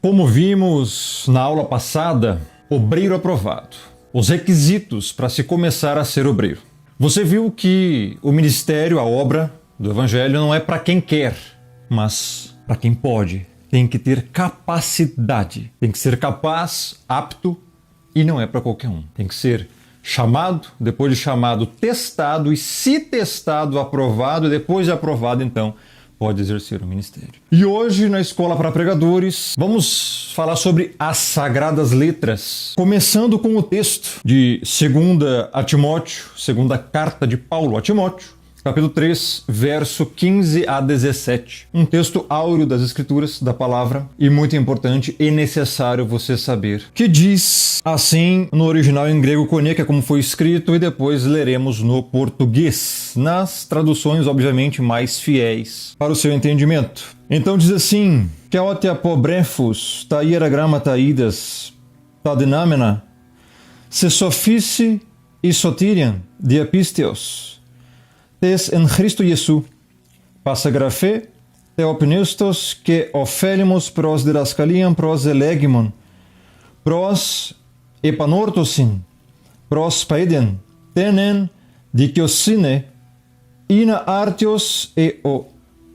Como vimos na aula passada, obreiro aprovado. Os requisitos para se começar a ser obreiro. Você viu que o ministério, a obra do Evangelho não é para quem quer, mas para quem pode. Tem que ter capacidade, tem que ser capaz, apto, e não é para qualquer um. Tem que ser chamado, depois de chamado, testado, e se testado, aprovado, e depois de aprovado, então, pode exercer o ministério. E hoje, na Escola para Pregadores, vamos falar sobre as Sagradas Letras, começando com o texto de 2 a Timóteo, segunda carta de Paulo a Timóteo, capítulo 3, verso 15 a 17. Um texto áureo das Escrituras, da Palavra, e muito importante e necessário você saber. Que diz assim no original em grego koine, que é como foi escrito, e depois leremos no português, nas traduções, obviamente, mais fiéis para o seu entendimento. Então diz assim: que aote apobrefos ta iera grammata idas ta dinamena se sophici e sotirian diapisteos tes en Christo Jesu, passagraphe, theopneustos que ofélimos pros didascaliam pros elegimon, pros epanortosin, pros paiden, tenen diciosine, ina artios e o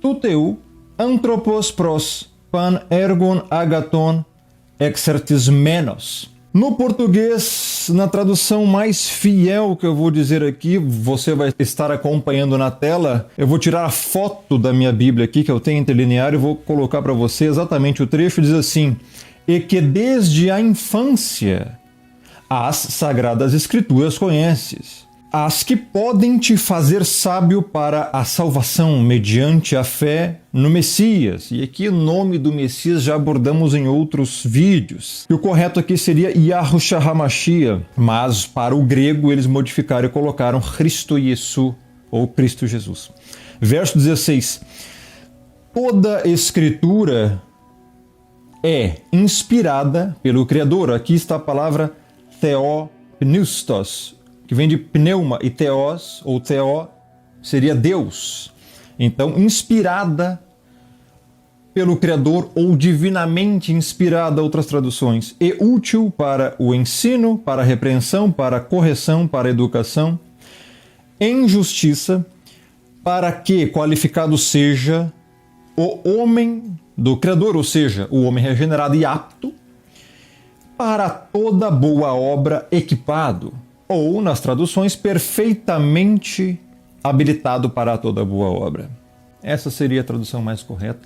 tuteu, anthropos pros pan ergon agaton exertismenos. No português, na tradução mais fiel que eu vou dizer aqui, você vai estar acompanhando na tela. Eu vou tirar a foto da minha Bíblia aqui, que eu tenho interlinear, e vou colocar para você exatamente o trecho. Diz assim: e que desde a infância as Sagradas Escrituras conheces, as que podem te fazer sábio para a salvação mediante a fé no Messias. E aqui o nome do Messias já abordamos em outros vídeos. E o correto aqui seria Yahushua HaMashiach, mas para o grego eles modificaram e colocaram Cristo Jesu, ou Cristo Jesus. Verso 16. Toda Escritura é inspirada pelo Criador. Aqui está a palavra theopneustos, que vem de pneuma, e theos, ou theo, seria Deus. Então, inspirada pelo Criador, ou divinamente inspirada, outras traduções, e útil para o ensino, para a repreensão, para a correção, para a educação, em justiça, para que qualificado seja o homem do Criador, ou seja, o homem regenerado e apto, para toda boa obra equipado, ou, nas traduções, perfeitamente habilitado para toda boa obra. Essa seria a tradução mais correta.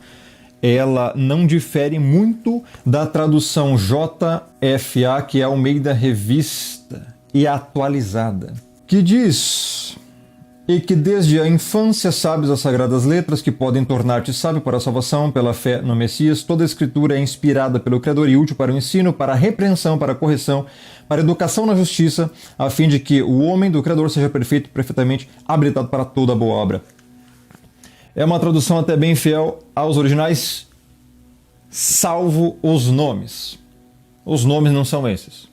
Ela não difere muito da tradução JFA, que é a Almeida Revista e Atualizada, que diz: e que desde a infância sabes as Sagradas Letras, que podem tornar-te sábio para a salvação pela fé no Messias. Toda a Escritura é inspirada pelo Criador e útil para o ensino, para a repreensão, para a correção, para a educação na justiça, a fim de que o homem do Criador seja perfeito, perfeitamente habilitado para toda boa obra. É uma tradução até bem fiel aos originais, salvo os nomes. Os nomes não são esses.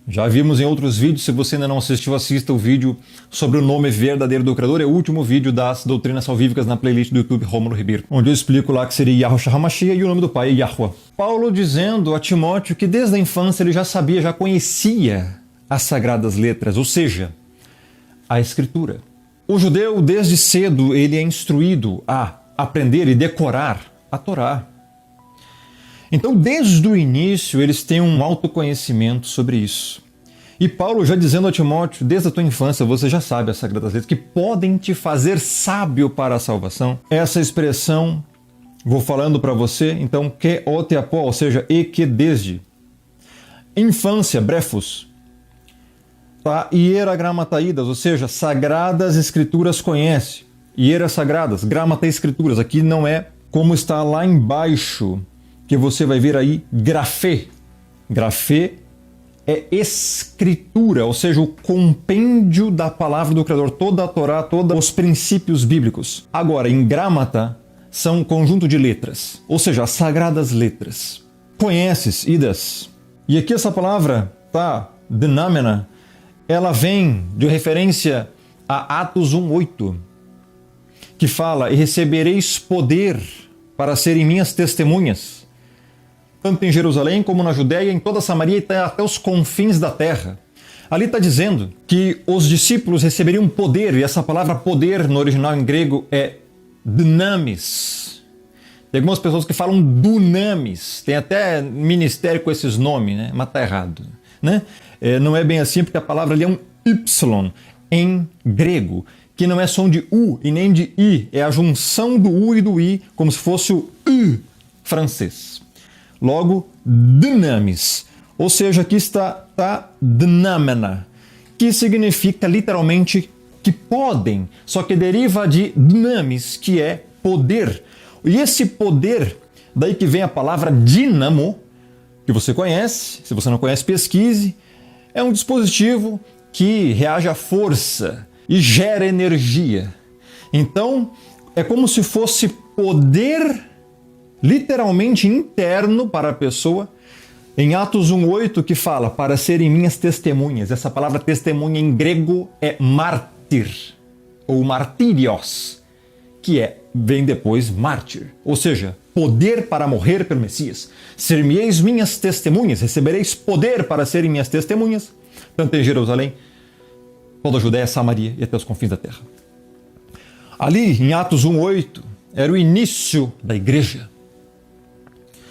Já vimos em outros vídeos. Se você ainda não assistiu, assista o vídeo sobre o nome verdadeiro do Criador. É o último vídeo das doutrinas salvíficas na playlist do YouTube Rômulo Ribeiro, onde eu explico lá que seria Yahushua HaMashiach e o nome do pai é Yahuwah. Paulo dizendo a Timóteo que desde a infância ele já sabia, já conhecia as Sagradas Letras, ou seja, a Escritura. O judeu, desde cedo, ele é instruído a aprender e decorar a Torá. Então, desde o início, eles têm um autoconhecimento sobre isso. E Paulo já dizendo a Timóteo, desde a tua infância, você já sabe as Sagradas Letras, que podem te fazer sábio para a salvação. Essa expressão, vou falando para você, então, que o te apó, ou seja, e que desde. Infância, brefos. Tá? Iera grammata idas, ou seja, Sagradas Escrituras conhece. Iera sagradas, grammata escrituras. Aqui não é como está lá embaixo, que você vai ver aí, grafê. Grafê é escritura, ou seja, o compêndio da palavra do Criador, toda a Torá, todos os princípios bíblicos. Agora, em grammata, são um conjunto de letras, ou seja, as Sagradas Letras. Conheces, idas. E aqui essa palavra, tá, dinamena, ela vem de referência a Atos 1:8, que fala: e recebereis poder para serem minhas testemunhas, tanto em Jerusalém como na Judéia, em toda a Samaria e até os confins da terra. Ali está dizendo que os discípulos receberiam poder, e essa palavra poder no original em grego é dunamis. Tem algumas pessoas que falam dunamis, tem até ministério com esses nomes, né? Mas está errado. Né? Não é bem assim, porque a palavra ali é um Y em grego, que não é som de U e nem de I, é a junção do U e do I, como se fosse o U francês. Logo, dunamis. Ou seja, aqui está dnamena, que significa literalmente que podem, só que deriva de dunamis, que é poder. E esse poder, daí que vem a palavra dínamo, que você conhece, se você não conhece, pesquise, é um dispositivo que reage à força e gera energia. Então, é como se fosse poder literalmente interno para a pessoa. Em Atos 1:8 que fala, para serem minhas testemunhas. Essa palavra testemunha em grego é mártir, ou martírios, que vem depois mártir. Ou seja, poder para morrer pelo Messias. Ser-me-eis minhas testemunhas, recebereis poder para serem minhas testemunhas, tanto em Jerusalém, toda a Judéia, Samaria e até os confins da terra. Ali, em Atos 1:8, era o início da igreja.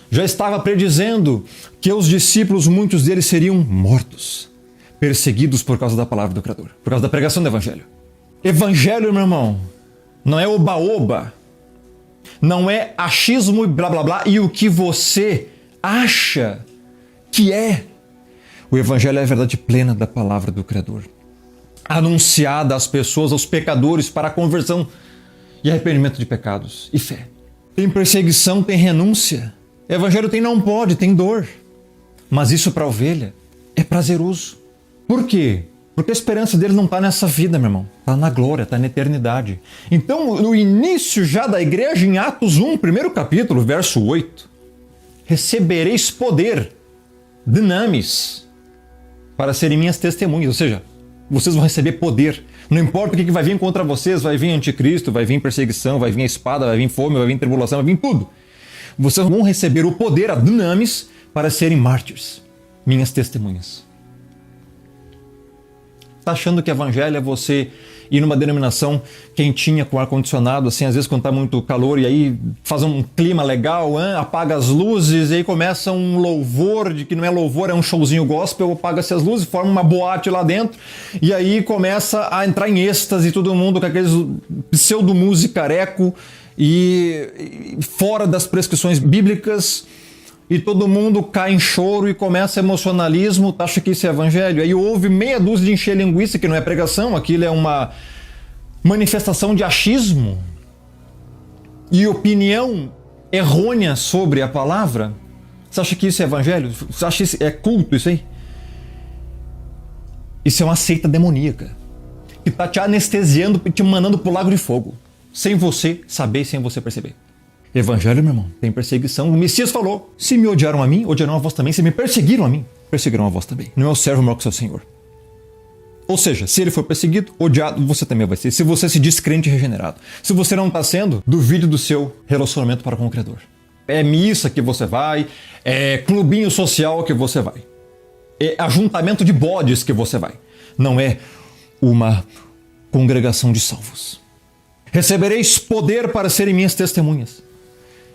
Já estava predizendo que os discípulos, muitos deles seriam mortos, perseguidos por causa da palavra do Criador, por causa da pregação do Evangelho. Evangelho, meu irmão, não é oba-oba, não é achismo e blá blá blá e o que você acha que é. O Evangelho é a verdade plena da palavra do Criador, anunciada às pessoas, aos pecadores, para a conversão e arrependimento de pecados e fé. Tem perseguição, tem renúncia. Evangelho tem não pode, tem dor. Mas isso para a ovelha é prazeroso. Por quê? Porque a esperança deles não está nessa vida, meu irmão. Está na glória, está na eternidade. Então, no início já da igreja, em Atos 1, primeiro capítulo, verso 8, recebereis poder, dunamis, para serem minhas testemunhas. Ou seja, vocês vão receber poder. Não importa o que vai vir contra vocês, vai vir anticristo, vai vir perseguição, vai vir a espada, vai vir fome, vai vir tribulação, vai vir tudo. Vocês vão receber o poder, a dunamis, para serem mártires, minhas testemunhas. Está achando que evangelho é você ir numa denominação quentinha com ar-condicionado, assim, às vezes quando está muito calor, e aí faz um clima legal, apaga as luzes, e aí começa um louvor, de que não é louvor, é um showzinho gospel, apaga-se as luzes, forma uma boate lá dentro, e aí começa a entrar em êxtase, todo mundo com aqueles pseudo-música careco, e fora das prescrições bíblicas, e todo mundo cai em choro e começa emocionalismo, acha que isso é evangelho. Aí houve meia dúzia de encher linguiça, que não é pregação, aquilo é uma manifestação de achismo e opinião errônea sobre a palavra. Você acha que isso é evangelho? Você acha que isso é culto, isso aí? Isso é uma seita demoníaca, que está te anestesiando, te mandando para o lago de fogo, sem você saber, sem você perceber. Evangelho, meu irmão, tem perseguição. O Messias falou, se me odiaram a mim, odiarão a vós também. Se me perseguiram a mim, perseguirão a vós também. Não é o servo maior que o seu Senhor. Ou seja, se ele for perseguido, odiado, você também vai ser. Se você se diz crente e regenerado. Se você não está sendo, duvide do seu relacionamento para com o Criador. É missa que você vai, é clubinho social que você vai, é ajuntamento de bodes que você vai. Não é uma congregação de salvos. Recebereis poder para serem minhas testemunhas.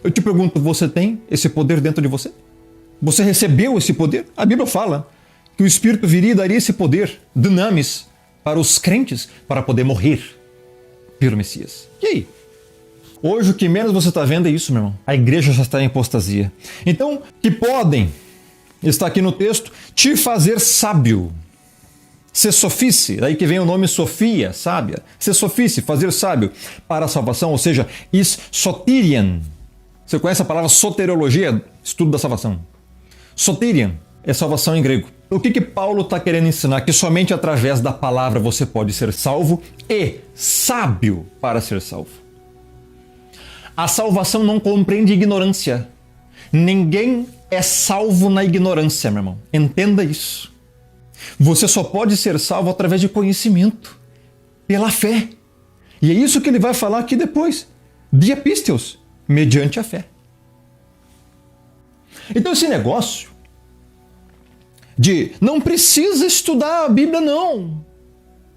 Eu te pergunto, você tem esse poder dentro de você? Você recebeu esse poder? A Bíblia fala que o Espírito viria e daria esse poder, dunamis, para os crentes, para poder morrer pelo Messias. E aí? Hoje o que menos você está vendo é isso, meu irmão. A igreja já está em apostasia. Então, que podem, está aqui no texto, te fazer sábio. Ser sofice, daí que vem o nome Sofia, sábia. Ser sofice, fazer sábio para a salvação, ou seja, sotirian. Você conhece a palavra soteriologia? Estudo da salvação. Sotirian é salvação em grego. O que Paulo está querendo ensinar? Que somente através da palavra você pode ser salvo e sábio para ser salvo. A salvação não compreende ignorância. Ninguém é salvo na ignorância, meu irmão. Entenda isso. Você só pode ser salvo através de conhecimento, pela fé. E é isso que ele vai falar aqui depois. Diapisteos, mediante a fé. Então esse negócio de não precisa estudar a Bíblia não,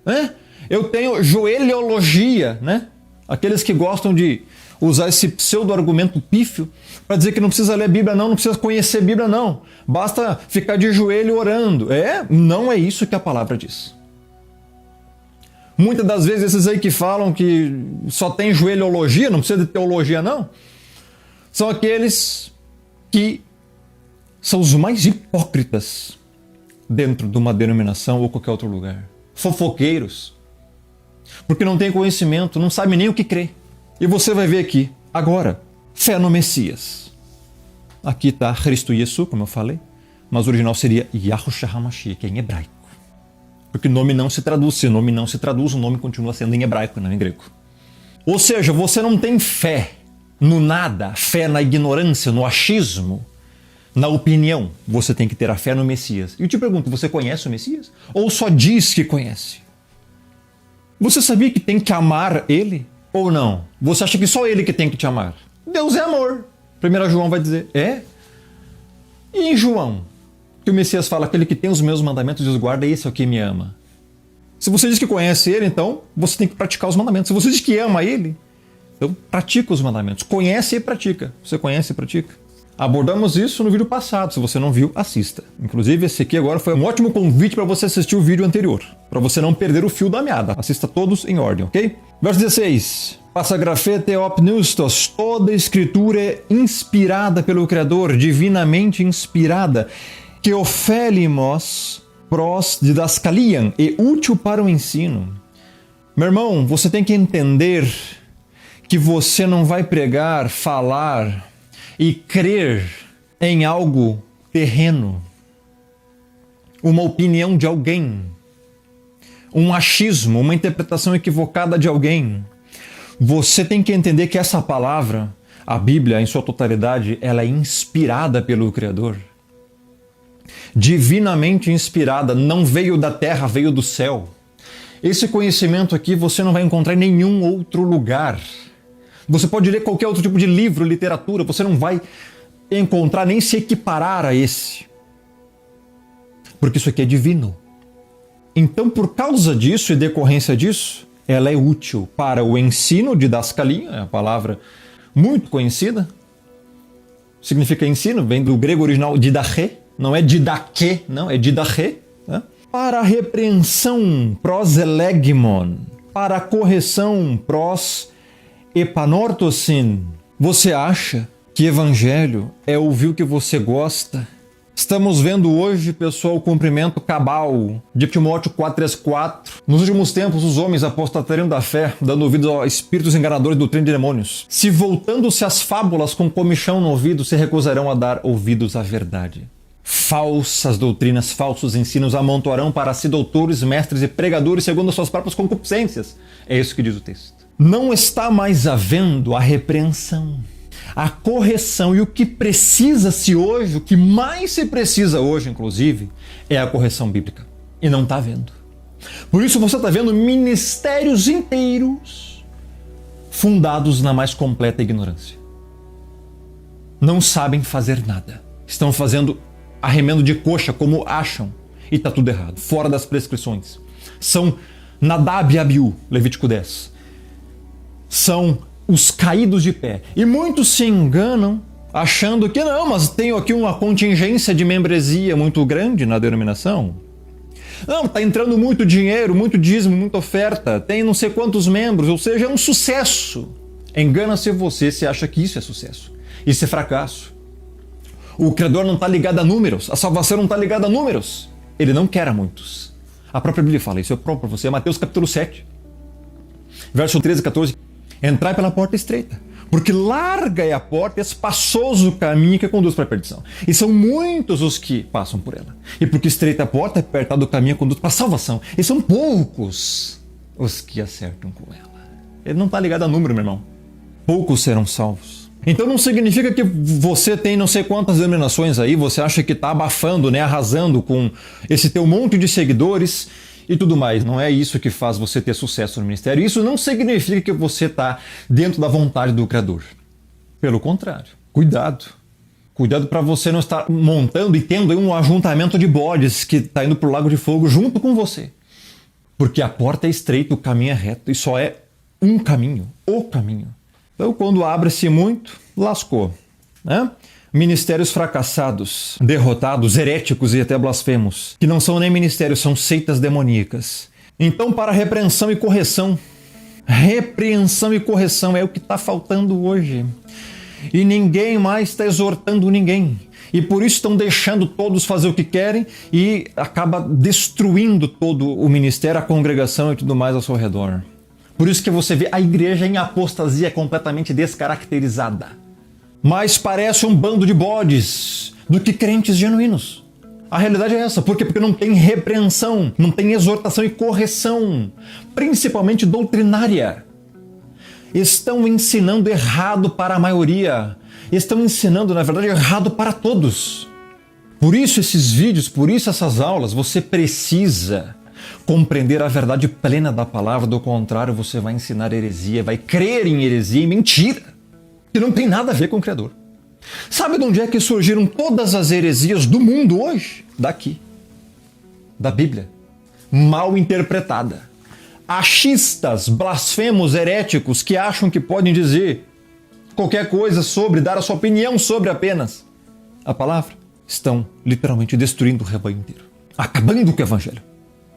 né? Eu tenho joelhologia, né? Aqueles que gostam de usar esse pseudo-argumento pífio para dizer que não precisa ler a Bíblia não precisa conhecer a Bíblia não, basta ficar de joelho orando. Não é isso que a palavra diz. Muitas das vezes esses aí que falam que só tem joelhologia, não precisa de teologia não, são aqueles que são os mais hipócritas dentro de uma denominação ou qualquer outro lugar. Fofoqueiros. Porque não tem conhecimento, não sabe nem o que crer. E você vai ver aqui, agora, fé no Messias. Aqui está Cristo Yesu, como eu falei, mas o original seria Yahushua HaMashiach, que é em hebraico. Porque o nome não se traduz, se o nome não se traduz, o nome continua sendo em hebraico, não em grego. Ou seja, você não tem fé no nada, fé na ignorância, no achismo, na opinião. Você tem que ter a fé no Messias. E eu te pergunto, você conhece o Messias? Ou só diz que conhece? Você sabia que tem que amar Ele? Ou não? Você acha que só Ele que tem que te amar? Deus é amor. 1 João vai dizer, E em João, que o Messias fala, aquele que tem os meus mandamentos e os guarda, esse é o que me ama. Se você diz que conhece Ele, então você tem que praticar os mandamentos. Se você diz que ama Ele, então pratica os mandamentos. Conhece e pratica. Você conhece e pratica? Abordamos isso no vídeo passado. Se você não viu, assista. Inclusive, esse aqui agora foi um ótimo convite para você assistir o vídeo anterior, para você não perder o fio da meada. Assista todos em ordem, ok? Verso 16. Passa grafete opnustos. Toda a escritura é inspirada pelo Criador, divinamente inspirada, que ofélimos pros didascaliam, e útil para o ensino. Meu irmão, você tem que entender que você não vai pregar, falar e crer em algo terreno, uma opinião de alguém, um achismo, uma interpretação equivocada de alguém. Você tem que entender que essa palavra, a Bíblia em sua totalidade, ela é inspirada pelo Criador. Divinamente inspirada, não veio da terra, veio do céu. Esse conhecimento aqui você não vai encontrar em nenhum outro lugar. Você pode ler qualquer outro tipo de livro, literatura, você não vai encontrar nem se equiparar a esse. Porque isso aqui é divino. Então, por causa disso e decorrência disso, ela é útil para o ensino, didascalia, é a palavra muito conhecida. Significa ensino, vem do grego original didache, não é didaque, não, é didache. Né? Para a repreensão, proselegmon, para a correção, epanortosin. Você acha que evangelho é ouvir o que você gosta? Estamos vendo hoje, pessoal, o cumprimento cabal de Timóteo 4:3-4. Nos últimos tempos, os homens apostatariam da fé, dando ouvidos a espíritos enganadores do treino de demônios. Se voltando-se às fábulas com comichão no ouvido, se recusarão a dar ouvidos à verdade. Falsas doutrinas, falsos ensinos amontoarão para si doutores, mestres e pregadores segundo as suas próprias concupiscências. É isso que diz o texto. Não está mais havendo a repreensão, a correção, e o que precisa-se hoje, o que mais se precisa hoje, inclusive, é a correção bíblica. E não está havendo. Por isso você está vendo ministérios inteiros fundados na mais completa ignorância. Não sabem fazer nada. Estão fazendo arremendo de coxa como acham. E está tudo errado, fora das prescrições. São Nadab e Abiú, Levítico 10. São os caídos de pé. E muitos se enganam achando que não, mas tenho aqui uma contingência de membresia muito grande na denominação. Não, está entrando muito dinheiro, muito dízimo, muita oferta, tem não sei quantos membros, ou seja, é um sucesso. Engana-se você se acha que isso é sucesso. Isso é fracasso. O Criador não está ligado a números, a salvação não está ligada a números. Ele não quer a muitos. A própria Bíblia fala, isso é próprio para você, Mateus capítulo 7, verso 13 e 14. Entrai pela porta estreita, porque larga é a porta e espaçoso o caminho que conduz para a perdição. E são muitos os que passam por ela. E porque estreita a porta, apertado o caminho conduz para a salvação. E são poucos os que acertam com ela. Ele não está ligado a número, meu irmão. Poucos serão salvos. Então não significa que você tem não sei quantas denominações aí, você acha que está abafando, né, arrasando com esse teu monte de seguidores e tudo mais. Não é isso que faz você ter sucesso no ministério. Isso não significa que você está dentro da vontade do Criador. Pelo contrário, cuidado. Cuidado para você não estar montando e tendo aí um ajuntamento de bodes que está indo para o lago de fogo junto com você. Porque a porta é estreita, o caminho é reto e só é um caminho, o caminho. Então, quando abre-se muito, lascou, né? Ministérios fracassados, derrotados, heréticos e até blasfemos, que não são nem ministérios, são seitas demoníacas. Então, para repreensão e correção é o que está faltando hoje. E ninguém mais está exortando ninguém. E por isso estão deixando todos fazer o que querem e acaba destruindo todo o ministério, a congregação e tudo mais ao seu redor. Por isso que você vê a igreja em apostasia completamente descaracterizada. Mais parece um bando de bodes do que crentes genuínos. A realidade é essa. Por quê? Porque não tem repreensão, não tem exortação e correção, principalmente doutrinária. Estão ensinando errado para a maioria. Estão ensinando, na verdade, errado para todos. Por isso esses vídeos, por isso essas aulas, você precisa compreender a verdade plena da palavra. Do contrário, você vai ensinar heresia, vai crer em heresia e mentira, que não tem nada a ver com o Criador. Sabe de onde é que surgiram todas as heresias do mundo hoje? Daqui. Da Bíblia. Mal interpretada. Achistas, blasfemos, heréticos que acham que podem dizer qualquer coisa sobre, dar a sua opinião sobre apenas a palavra, estão literalmente destruindo o rebanho inteiro. Acabando com o Evangelho.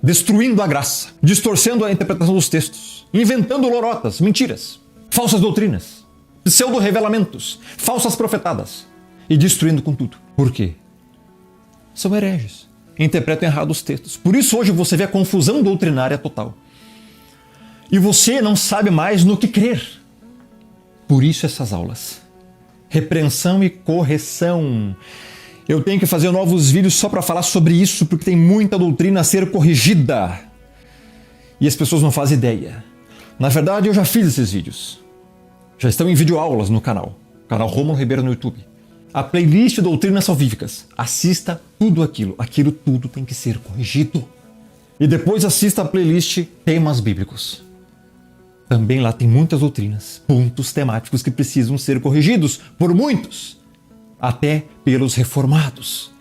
Destruindo a graça. Distorcendo a interpretação dos textos. Inventando lorotas, mentiras, falsas doutrinas, pseudo-revelamentos, falsas profetadas e destruindo com tudo. Por quê? São hereges. Interpretam errado os textos. Por isso hoje você vê a confusão doutrinária total. E você não sabe mais no que crer. Por isso essas aulas. Repreensão e correção. Eu tenho que fazer novos vídeos só para falar sobre isso, porque tem muita doutrina a ser corrigida. E as pessoas não fazem ideia. Na verdade, eu já fiz esses vídeos. Já estão em videoaulas no canal. Canal Rômulo Ribeiro no YouTube. A playlist Doutrinas Salvíficas. Assista tudo aquilo. Aquilo tudo tem que ser corrigido. E depois assista a playlist Temas Bíblicos. Também lá tem muitas doutrinas, pontos temáticos que precisam ser corrigidos por muitos. Até pelos reformados,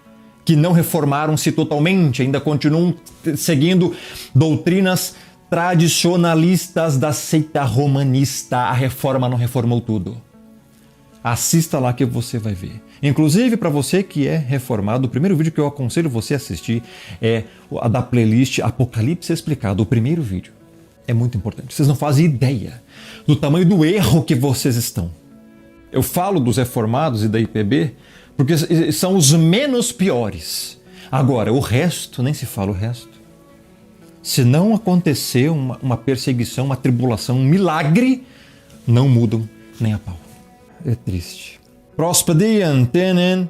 que não reformaram-se totalmente, ainda continuam seguindo doutrinas tradicionalistas da seita romanista. A reforma não reformou tudo. Assista lá que você vai ver. Inclusive, para você que é reformado, o primeiro vídeo que eu aconselho você a assistir é a da playlist Apocalipse Explicado, o primeiro vídeo. É muito importante. Vocês não fazem ideia do tamanho do erro que vocês estão. Eu falo dos reformados e da IPB porque são os menos piores. Agora, o resto, nem se fala o resto. Se não acontecer uma perseguição, uma tribulação, um milagre, não mudam nem a pau. É triste. Prospediam tenen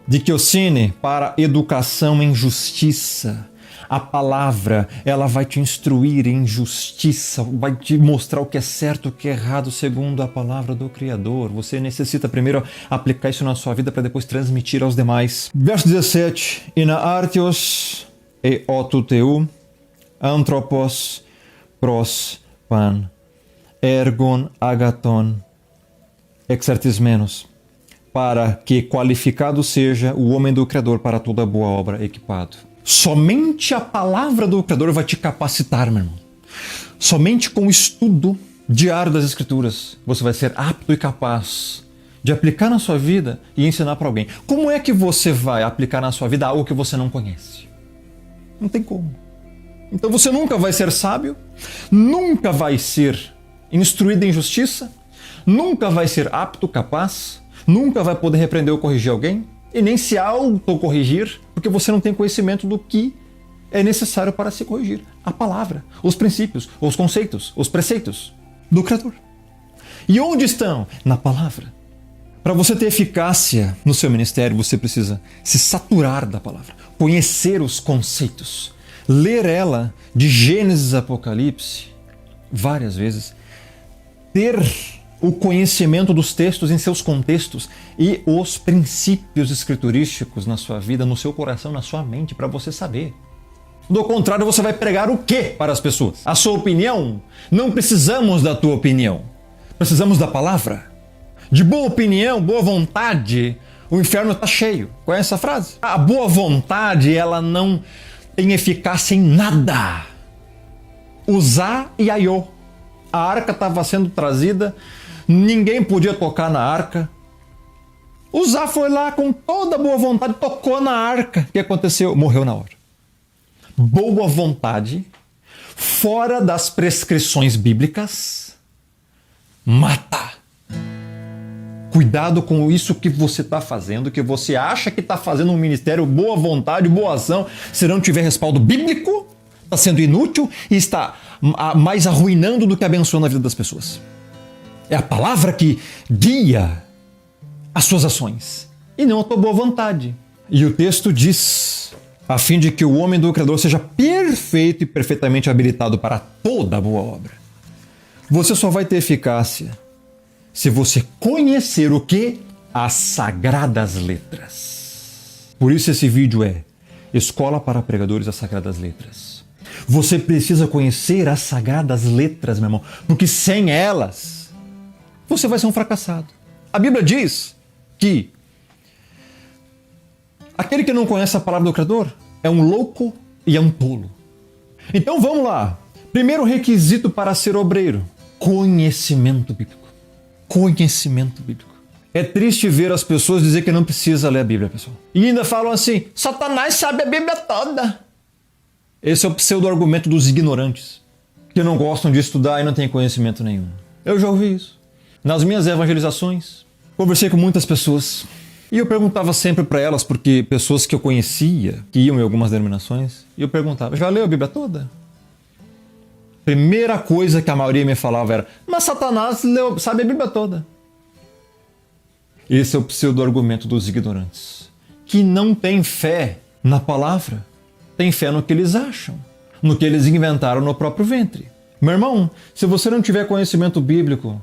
dictiocine para educação em justiça. A palavra, ela vai te instruir em justiça, vai te mostrar o que é certo, o que é errado, segundo a palavra do Criador. Você necessita primeiro aplicar isso na sua vida para depois transmitir aos demais. Verso 17. Ina artios e otuteu, anthropos pros pan, ergon agaton, exertismenos, para que qualificado seja o homem do Criador para toda boa obra, equipado. Somente a palavra do Criador vai te capacitar, meu irmão. Somente com o estudo diário das Escrituras você vai ser apto e capaz de aplicar na sua vida e ensinar para alguém. Como é que você vai aplicar na sua vida algo que você não conhece? Não tem como. Então você nunca vai ser sábio, nunca vai ser instruído em justiça, nunca vai ser apto, capaz, nunca vai poder repreender ou corrigir alguém. E nem se autocorrigir, porque você não tem conhecimento do que é necessário para se corrigir. A palavra, os princípios, os conceitos, os preceitos do Criador. E onde estão? Na palavra. Para você ter eficácia no seu ministério, você precisa se saturar da palavra, conhecer os conceitos, ler ela de Gênesis a Apocalipse várias vezes, ter o conhecimento dos textos em seus contextos e os princípios escriturísticos na sua vida, no seu coração, na sua mente, para você saber. Do contrário, você vai pregar o quê para as pessoas? A sua opinião? Não precisamos da tua opinião. Precisamos da palavra. De boa opinião, boa vontade, O inferno está cheio. Conhece essa frase? A boa vontade, ela não tem eficácia em nada. Uzá e Aiô. A arca estava sendo trazida, ninguém podia tocar na arca. Uzá foi lá com toda boa vontade, tocou na arca. O que aconteceu? Morreu na hora. Boa vontade, fora das prescrições bíblicas, mata. Cuidado com isso que você está fazendo, que você acha que está fazendo um ministério, boa vontade, boa ação. Se não tiver respaldo bíblico, está sendo inútil e está mais arruinando do que abençoando a vida das pessoas. É a palavra que guia as suas ações e não a tua boa vontade. E o texto diz, a fim de que o homem do Criador seja perfeito e perfeitamente habilitado para toda boa obra. Você só vai ter eficácia se você conhecer o que? As Sagradas Letras. Por isso esse vídeo é Escola para Pregadores das Sagradas Letras. Você precisa conhecer as Sagradas Letras, meu irmão, porque sem elas você vai ser um fracassado. A Bíblia diz que aquele que não conhece a palavra do Criador é um louco e é um tolo. Então vamos lá. Primeiro requisito para ser obreiro: conhecimento bíblico. Conhecimento bíblico. É triste ver as pessoas dizer que não precisa ler a Bíblia, pessoal. E ainda falam assim, Satanás sabe a Bíblia toda. Esse é o pseudo-argumento dos ignorantes, que não gostam de estudar e não têm conhecimento nenhum. Eu já ouvi isso. Nas minhas evangelizações, conversei com muitas pessoas e eu perguntava sempre para elas, porque pessoas que eu conhecia, que iam em algumas denominações, e eu perguntava, já leu a Bíblia toda? Primeira coisa que a maioria me falava era, mas Satanás sabe a Bíblia toda. Esse é o pseudo-argumento dos ignorantes, que não têm fé na palavra, têm fé no que eles acham, no que eles inventaram no próprio ventre. Meu irmão, se você não tiver conhecimento bíblico,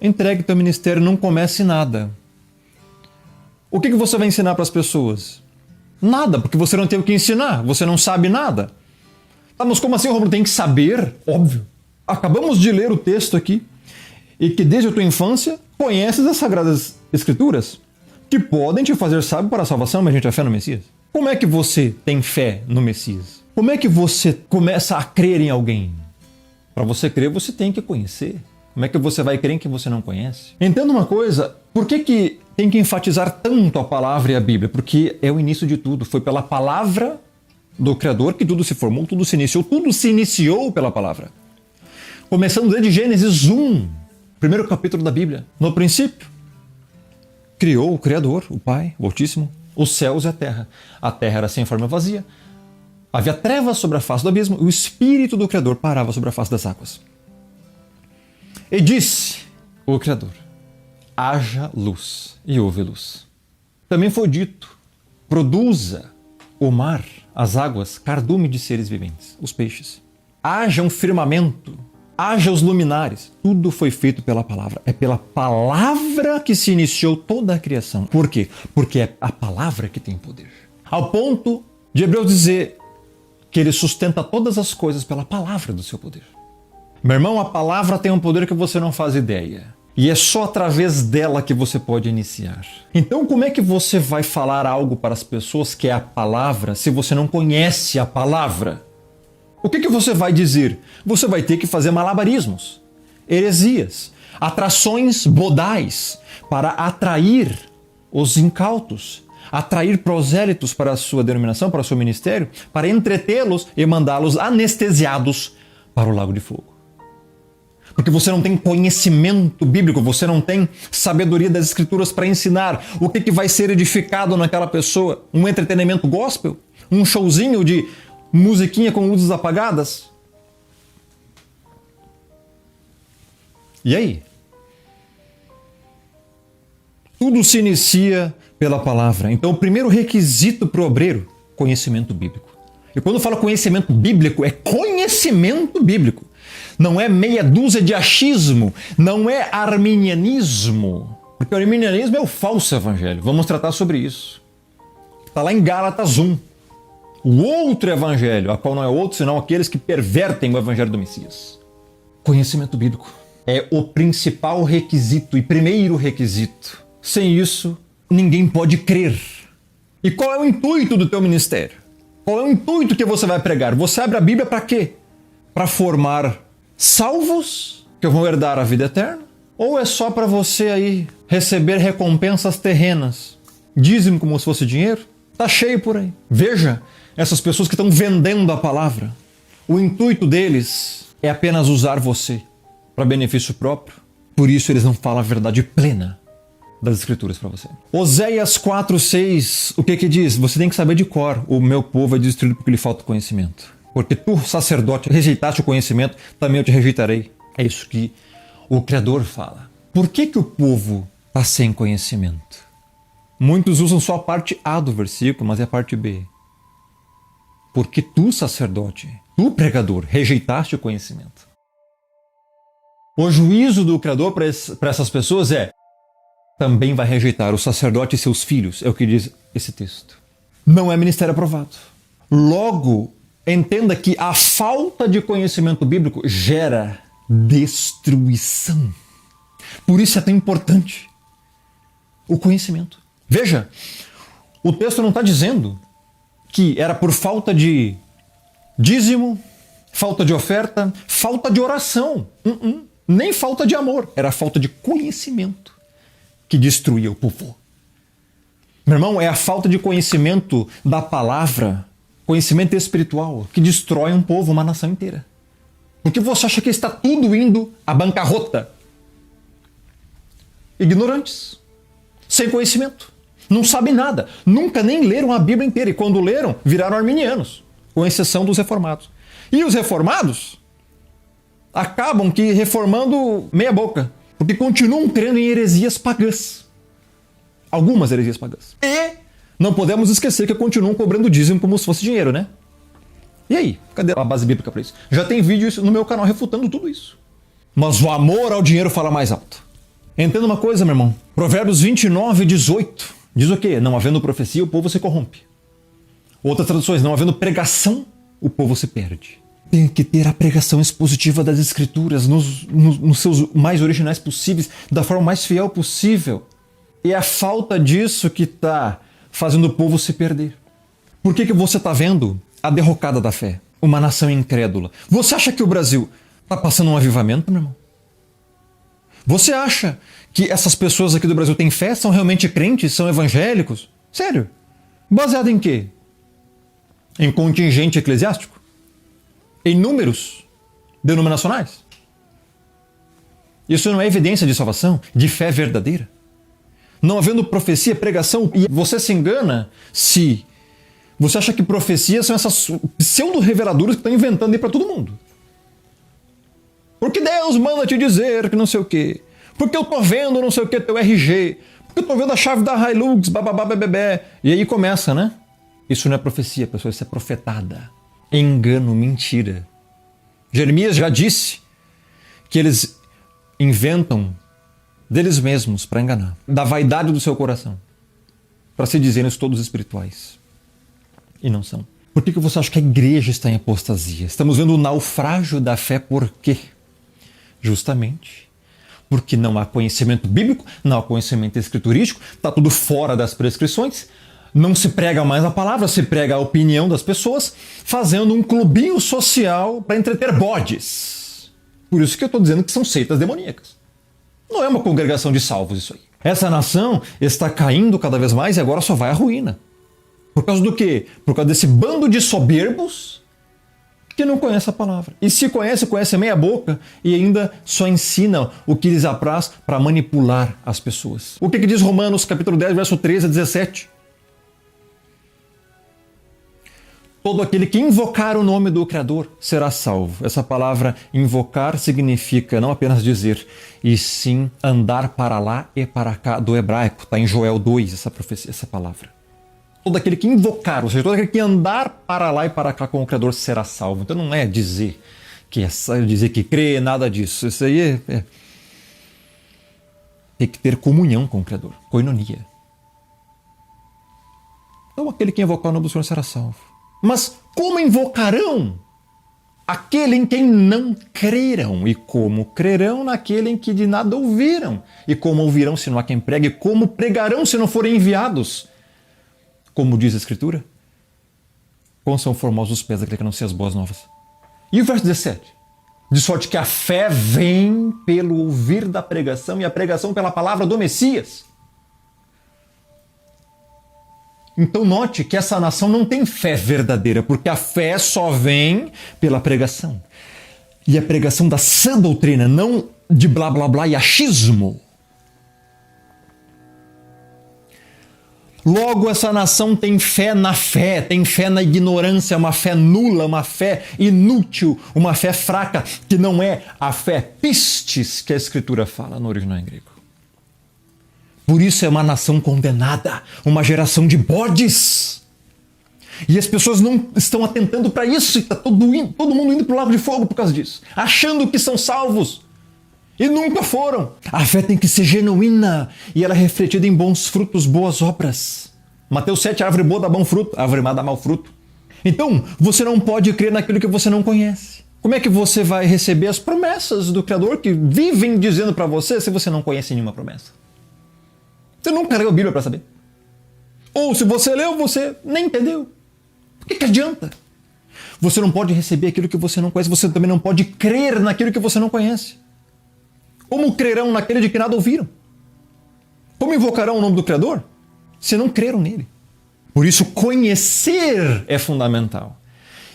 entregue teu ministério, não comece nada. O que você vai ensinar para as pessoas? Nada, porque você não tem o que ensinar, você não sabe nada. Ah, mas como assim, Romulo? Tem que saber? Óbvio. Acabamos de ler o texto aqui, e que desde a tua infância conheces as Sagradas Escrituras, que podem te fazer sábio para a salvação, mas a gente a fé no Messias. Como é que você tem fé no Messias? Como é que você começa a crer em alguém? Para você crer, você tem que conhecer. Como é que você vai crer em quem você não conhece? Entenda uma coisa, por que tem que enfatizar tanto a palavra e a Bíblia? Porque é o início de tudo, foi pela palavra do Criador que tudo se formou, tudo se iniciou pela palavra. Começando desde Gênesis 1, primeiro capítulo da Bíblia. No princípio, criou o Criador, o Pai, o Altíssimo, os céus e a terra. A terra era sem forma e vazia. Havia trevas sobre a face do abismo e o Espírito do Criador parava sobre a face das águas. E disse o Criador, haja luz, e houve luz. Também foi dito, produza o mar, as águas, cardume de seres viventes, os peixes. Haja um firmamento, haja os luminares. Tudo foi feito pela palavra. É pela palavra que se iniciou toda a criação. Por quê? Porque é a palavra que tem poder. Ao ponto de Hebreus dizer que ele sustenta todas as coisas pela palavra do seu poder. Meu irmão, a palavra tem um poder que você não faz ideia. E é só através dela que você pode iniciar. Então, como é que você vai falar algo para as pessoas que é a palavra se você não conhece a palavra? O que você vai dizer? Você vai ter que fazer malabarismos, heresias, atrações bodais para atrair os incautos, atrair prosélitos para a sua denominação, para o seu ministério, para entretê-los e mandá-los anestesiados para o lago de fogo. Porque você não tem conhecimento bíblico, você não tem sabedoria das Escrituras para ensinar o que vai ser edificado naquela pessoa. Um entretenimento gospel? Um showzinho de musiquinha com luzes apagadas? E aí? Tudo se inicia pela palavra. Então, o primeiro requisito para o obreiro, conhecimento bíblico. E quando eu falo conhecimento bíblico, é conhecimento bíblico. Não é meia dúzia de achismo, não é arminianismo. Porque o arminianismo é o falso evangelho. Vamos tratar sobre isso. Está lá em Gálatas 1. O outro evangelho, a qual não é outro, senão aqueles que pervertem o evangelho do Messias. Conhecimento bíblico é o principal requisito e primeiro requisito. Sem isso, ninguém pode crer. E qual é o intuito do teu ministério? Qual é o intuito que você vai pregar? Você abre a Bíblia para quê? Para formar salvos que vão herdar a vida eterna? Ou é só para você aí receber recompensas terrenas? Dízimo como se fosse dinheiro? Tá cheio por aí. Veja essas pessoas que estão vendendo a palavra. O intuito deles é apenas usar você para benefício próprio. Por isso eles não falam a verdade plena das Escrituras para você. Oséias 4:6, o que diz? Você tem que saber de cor. O meu povo é destruído porque lhe falta conhecimento. Porque tu, sacerdote, rejeitaste o conhecimento, também eu te rejeitarei. É isso que o Criador fala. Por que o povo está sem conhecimento? Muitos usam só a parte A do versículo, mas é a parte B. Porque tu, sacerdote, tu, pregador, rejeitaste o conhecimento. O juízo do Criador para essas pessoas também vai rejeitar o sacerdote e seus filhos, é o que diz esse texto. Não é ministério aprovado. Logo, entenda que a falta de conhecimento bíblico gera destruição. Por isso é tão importante o conhecimento. Veja, o texto não está dizendo que era por falta de dízimo, falta de oferta, falta de oração, nem falta de amor, era falta de conhecimento que destruía o povo. Meu irmão, é a falta de conhecimento da palavra, conhecimento espiritual, que destrói um povo, uma nação inteira. Porque você acha que está tudo indo à bancarrota? Ignorantes, sem conhecimento, não sabem nada, nunca nem leram a Bíblia inteira, e quando leram, viraram arminianos, com exceção dos reformados. E os reformados acabam que reformando meia boca, porque continuam crendo em heresias pagãs. Algumas heresias pagãs. E não podemos esquecer que continuam cobrando dízimo como se fosse dinheiro, né? E aí? Cadê a base bíblica para isso? Já tem vídeo no meu canal refutando tudo isso. Mas o amor ao dinheiro fala mais alto. Entenda uma coisa, meu irmão. Provérbios 29:18 diz o quê? Não havendo profecia, o povo se corrompe. Outras traduções, não havendo pregação, o povo se perde. Tem que ter a pregação expositiva das Escrituras nos seus mais originais possíveis, da forma mais fiel possível. E é a falta disso que está fazendo o povo se perder. Por que você está vendo a derrocada da fé? Uma nação incrédula. Você acha que o Brasil está passando um avivamento, meu irmão? Você acha que essas pessoas aqui do Brasil têm fé? São realmente crentes? São evangélicos? Sério? Baseado em quê? Em contingente eclesiástico? Em números denominacionais? Isso não é evidência de salvação, de fé verdadeira? Não havendo profecia, pregação, e você se engana se você acha que profecias são essas pseudo-reveladuras que estão inventando aí para todo mundo. Porque Deus manda te dizer que não sei o quê. Porque eu tô vendo não sei o que teu RG. Porque eu tô vendo a chave da Hilux, bababá, bebê. E aí começa, né? Isso não é profecia, pessoal, isso é profetada. Engano, mentira. Jeremias já disse que eles inventam deles mesmos para enganar, da vaidade do seu coração, para se dizerem todos espirituais. E não são. Por que você acha que a igreja está em apostasia? Estamos vendo o naufrágio da fé por quê? Justamente porque não há conhecimento bíblico, não há conhecimento escriturístico, está tudo fora das prescrições, não se prega mais a palavra, se prega a opinião das pessoas, fazendo um clubinho social para entreter bodes. Por isso que eu estou dizendo que são seitas demoníacas. Não é uma congregação de salvos isso aí. Essa nação está caindo cada vez mais e agora só vai à ruína. Por causa do quê? Por causa desse bando de soberbos que não conhece a palavra. E se conhece meia boca e ainda só ensina o que lhes apraz para manipular as pessoas. O que diz Romanos capítulo 10, verso 13 a 17? Todo aquele que invocar o nome do Criador será salvo. Essa palavra invocar significa não apenas dizer, e sim andar para lá e para cá, do hebraico. Está em Joel 2 essa profecia, essa palavra. Todo aquele que invocar, ou seja, todo aquele que andar para lá e para cá com o Criador será salvo. Então não é dizer que crê, nada disso. Isso aí tem que ter comunhão com o Criador, koinonia. Então aquele que invocar o nome do Senhor será salvo. Mas como invocarão aquele em quem não creram. E como crerão naquele em que de nada ouviram? E como ouvirão se não há quem pregue? E como pregarão se não forem enviados? Como diz a Escritura, quão são formosos os pés daquele que anuncia as boas novas. E o verso 17? De sorte que a fé vem pelo ouvir da pregação e a pregação pela palavra do Messias. Então note que essa nação não tem fé verdadeira, porque a fé só vem pela pregação. E a pregação da sã doutrina, não de blá blá blá e achismo. Logo, essa nação tem fé, tem fé na ignorância, uma fé nula, uma fé inútil, uma fé fraca, que não é a fé pistis que a Escritura fala no original em grego. Por isso é uma nação condenada, uma geração de bodes. E as pessoas não estão atentando para isso, e está todo mundo indo para o lago de fogo por causa disso, achando que são salvos. E nunca foram. A fé tem que ser genuína e ela é refletida em bons frutos, boas obras. Mateus 7, árvore boa dá bom fruto, árvore má dá mau fruto. Então, você não pode crer naquilo que você não conhece. Como é que você vai receber as promessas do Criador que vivem dizendo para você se você não conhece nenhuma promessa? Você nunca leu a Bíblia para saber. Ou se você leu, você nem entendeu. Por que adianta? Você não pode receber aquilo que você não conhece, você também não pode crer naquilo que você não conhece. Como crerão naquele de que nada ouviram? Como invocarão o nome do Criador se não creram nele? Por isso, conhecer é fundamental.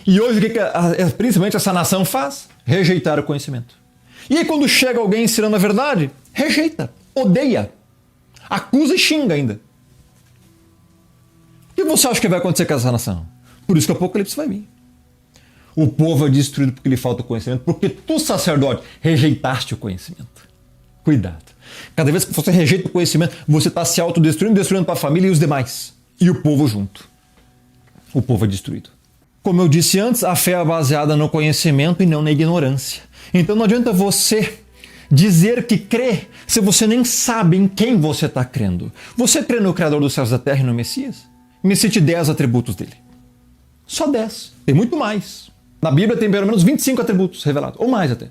E hoje, o que principalmente essa nação faz? Rejeitar o conhecimento. E aí, quando chega alguém ensinando a verdade, rejeita, odeia, acusa e xinga ainda. O que você acha que vai acontecer com essa nação? Por isso que o Apocalipse vai vir. O povo é destruído porque lhe falta o conhecimento, porque tu, sacerdote, rejeitaste o conhecimento. Cuidado. Cada vez que você rejeita o conhecimento, você está se autodestruindo, destruindo para a família e os demais. E o povo junto. O povo é destruído. Como eu disse antes, a fé é baseada no conhecimento e não na ignorância. Então não adianta você dizer que crê se você nem sabe em quem você está crendo. Você crê no Criador dos céus e da terra e no Messias? Me cite 10 atributos dele. Só 10. Tem muito mais. Na Bíblia tem pelo menos 25 atributos revelados, ou mais até.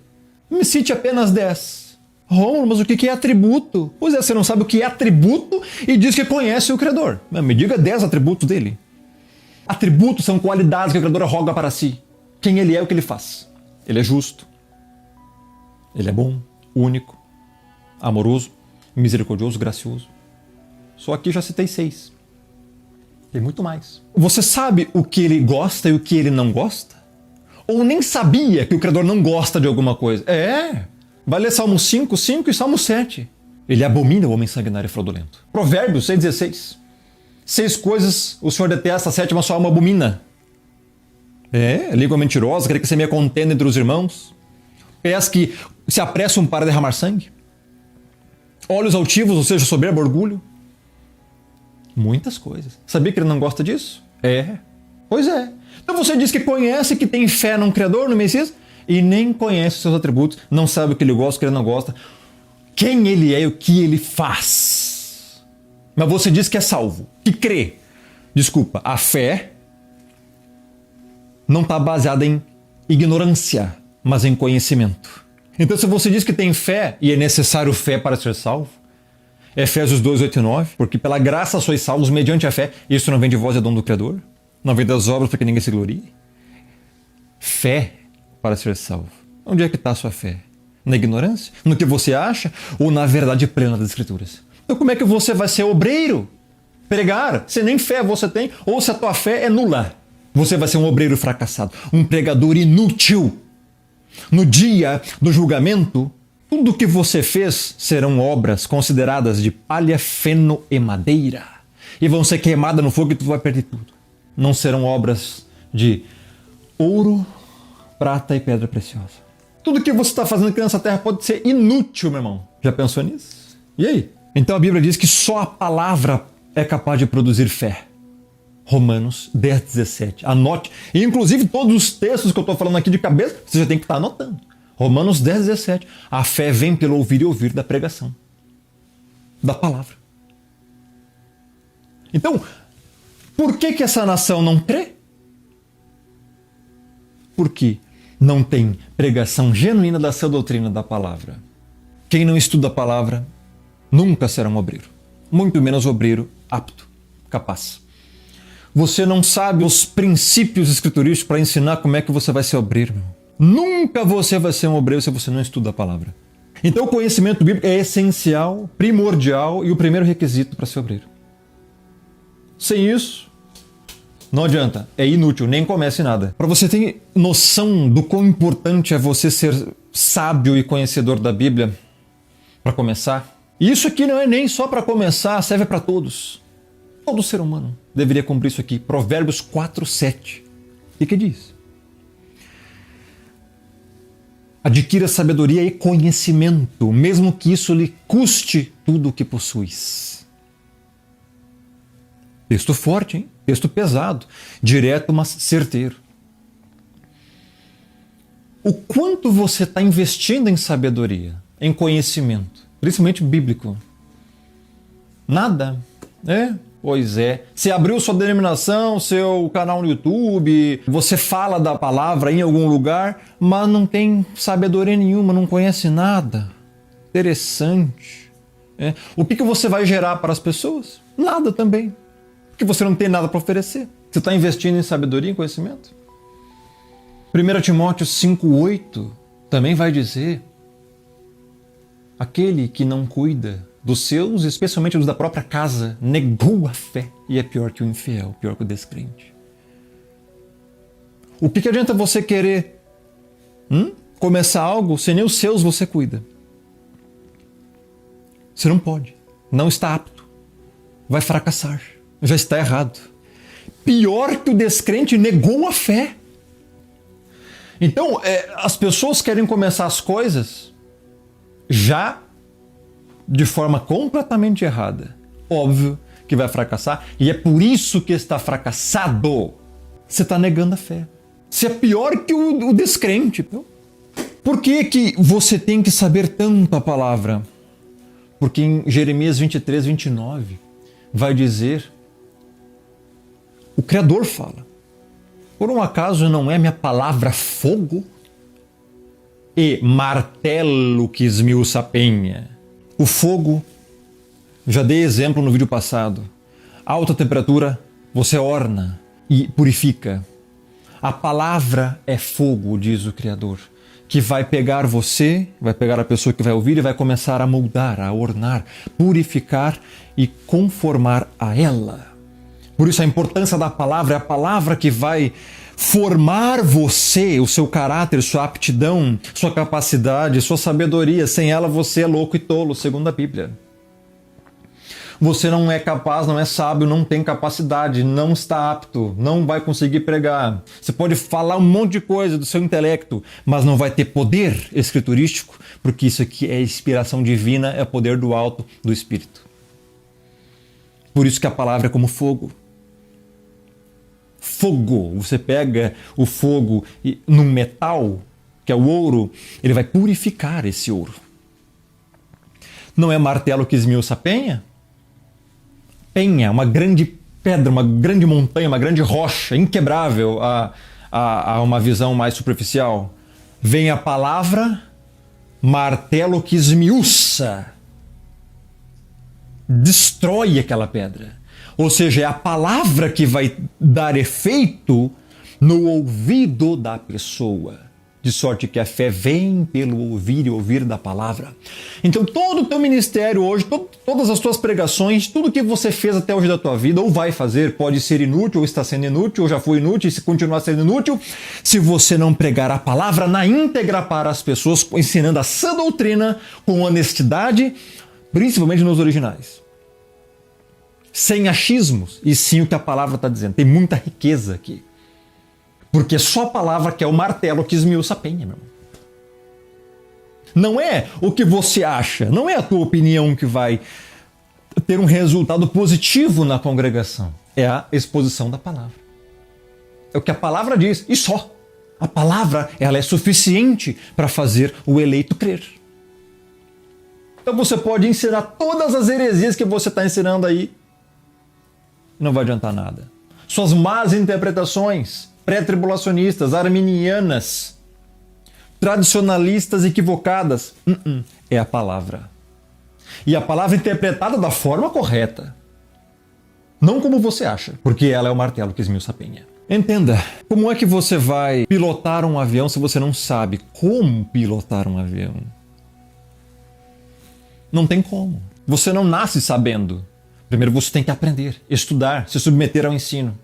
Me cite apenas 10. Rômulo, mas o que é atributo? Pois é, você não sabe o que é atributo e diz que conhece o Criador. Me diga 10 atributos dele. Atributos são qualidades que o Criador roga para si. Quem ele é, o que ele faz. Ele é justo. Ele é bom, único, amoroso, misericordioso, gracioso. Só aqui já citei 6. Tem muito mais. Você sabe o que ele gosta e o que ele não gosta? Ou nem sabia que o Criador não gosta de alguma coisa? Vai ler Salmo 5, 5 e Salmo 7. Ele abomina o homem sanguinário e fraudulento. Provérbios 6,16. 6 coisas o Senhor detesta, a 7ª sua alma abomina. Língua mentirosa, querer que semeia contenda entre os irmãos. Pés que se apressam para derramar sangue. Olhos altivos, ou seja, soberbo, orgulho. Muitas coisas. Sabia que ele não gosta disso? Pois é. Então você diz que conhece, que tem fé num Criador, no Messias, e nem conhece os seus atributos, não sabe o que ele gosta, o que ele não gosta, quem ele é e o que ele faz. Mas você diz que é salvo, que crê. Desculpa, a fé não está baseada em ignorância, mas em conhecimento. Então se você diz que tem fé, e é necessário fé para ser salvo, Efésios 2, 8 e 9, porque pela graça sois salvos mediante a fé, isso não vem de vós, é dom do Criador, não vem das obras para que ninguém se glorie. Fé para ser salvo. Onde é que está a sua fé? Na ignorância? No que você acha? Ou na verdade plena das Escrituras? Então como é que você vai ser obreiro? Pregar? Se nem fé você tem, ou se a tua fé é nula. Você vai ser um obreiro fracassado, um pregador inútil. No dia do julgamento, tudo que você fez serão obras consideradas de palha, feno e madeira. E vão ser queimadas no fogo e tu vai perder tudo. Não serão obras de ouro, prata e pedra preciosa. Tudo que você está fazendo aqui nessa terra pode ser inútil, meu irmão. Já pensou nisso? E aí? Então a Bíblia diz que só a palavra é capaz de produzir fé. Romanos 10, 17. Anote. E inclusive todos os textos que eu estou falando aqui de cabeça, você já tem que estar anotando. Romanos 10, 17. A fé vem pelo ouvir e ouvir da pregação. Da palavra. Então, por que essa nação não crê? Porque não tem pregação genuína da sã doutrina da palavra. Quem não estuda a palavra nunca será um obreiro, muito menos obreiro apto, capaz. Você não sabe os princípios escriturísticos para ensinar como é que você vai ser obreiro, meu. Nunca você vai ser um obreiro se você não estuda a palavra. Então o conhecimento bíblico é essencial, primordial e o primeiro requisito para ser obreiro. Sem isso, não adianta, é inútil, nem comece nada. Para você ter noção do quão importante é você ser sábio e conhecedor da Bíblia, para começar, isso aqui não é nem só para começar, serve para todos. Todo ser humano deveria cumprir isso aqui. Provérbios 4:7. O que diz? Adquira sabedoria e conhecimento, mesmo que isso lhe custe tudo o que possuis. Texto forte, hein? Texto pesado, direto, mas certeiro. O quanto você está investindo em sabedoria, em conhecimento, principalmente bíblico? Nada, né? Pois é. Você abriu sua denominação, seu canal no YouTube, você fala da palavra em algum lugar, mas não tem sabedoria nenhuma, não conhece nada. Interessante. É. O que você vai gerar para as pessoas? Nada também. Porque você não tem nada para oferecer. Você está investindo em sabedoria e conhecimento? 1 Timóteo 5:8 também vai dizer: aquele que não cuida dos seus, especialmente dos da própria casa, negou a fé e é pior que o infiel, pior que o descrente. O que adianta você querer começar algo se nem os seus você cuida? Você não pode, não está apto, vai fracassar, já está errado. Pior que o descrente, negou a fé. Então, as pessoas querem começar as coisas já de forma completamente errada. Óbvio que vai fracassar e é por isso que está fracassado. Você está negando a fé. Você é pior que o descrente. Por que você tem que saber tanto a palavra? Porque em Jeremias 23:29 vai dizer, o Criador fala: por um acaso não é minha palavra fogo e martelo que esmiuça a penha? O fogo, já dei exemplo no vídeo passado, alta temperatura, você orna e purifica. A palavra é fogo, diz o Criador, que vai pegar você, vai pegar a pessoa que vai ouvir e vai começar a moldar, a ornar, purificar e conformar a ela. Por isso a importância da palavra, é a palavra que vai formar você, o seu caráter, sua aptidão, sua capacidade, sua sabedoria. Sem ela você é louco e tolo, segundo a Bíblia. Você não é capaz, não é sábio, não tem capacidade, não está apto, não vai conseguir pregar. Você pode falar um monte de coisa do seu intelecto, mas não vai ter poder escriturístico, porque isso aqui é inspiração divina, é poder do alto, do Espírito. Por isso que a palavra é como fogo. Fogo, você pega o fogo num metal, que é o ouro, ele vai purificar esse ouro. Não é martelo que esmiuça a penha? Penha, uma grande pedra, uma grande montanha, uma grande rocha, inquebrável a uma visão mais superficial. Vem a palavra, martelo que esmiuça, destrói aquela pedra. Ou seja, é a palavra que vai dar efeito no ouvido da pessoa. De sorte que a fé vem pelo ouvir e ouvir da palavra. Então todo o teu ministério hoje, todas as tuas pregações, tudo que você fez até hoje da tua vida, ou vai fazer, pode ser inútil, ou está sendo inútil, ou já foi inútil, e se continuar sendo inútil, se você não pregar a palavra na íntegra para as pessoas, ensinando a sã doutrina com honestidade, principalmente nos originais. Sem achismos, e sim o que a palavra está dizendo. Tem muita riqueza aqui. Porque só a palavra que é o martelo que esmiuça a penha, meu irmão. Não é o que você acha, não é a tua opinião que vai ter um resultado positivo na congregação. É a exposição da palavra. É o que a palavra diz, e só. A palavra, ela é suficiente para fazer o eleito crer. Então você pode ensinar todas as heresias que você está ensinando aí, não vai adiantar nada. Suas más interpretações pré-tribulacionistas, arminianas, tradicionalistas equivocadas. É a palavra. E a palavra interpretada da forma correta. Não como você acha, porque ela é o martelo que esmiuça a penha. Entenda, como é que você vai pilotar um avião se você não sabe como pilotar um avião? Não tem como. Você não nasce sabendo. Primeiro você tem que aprender, estudar, se submeter ao ensino.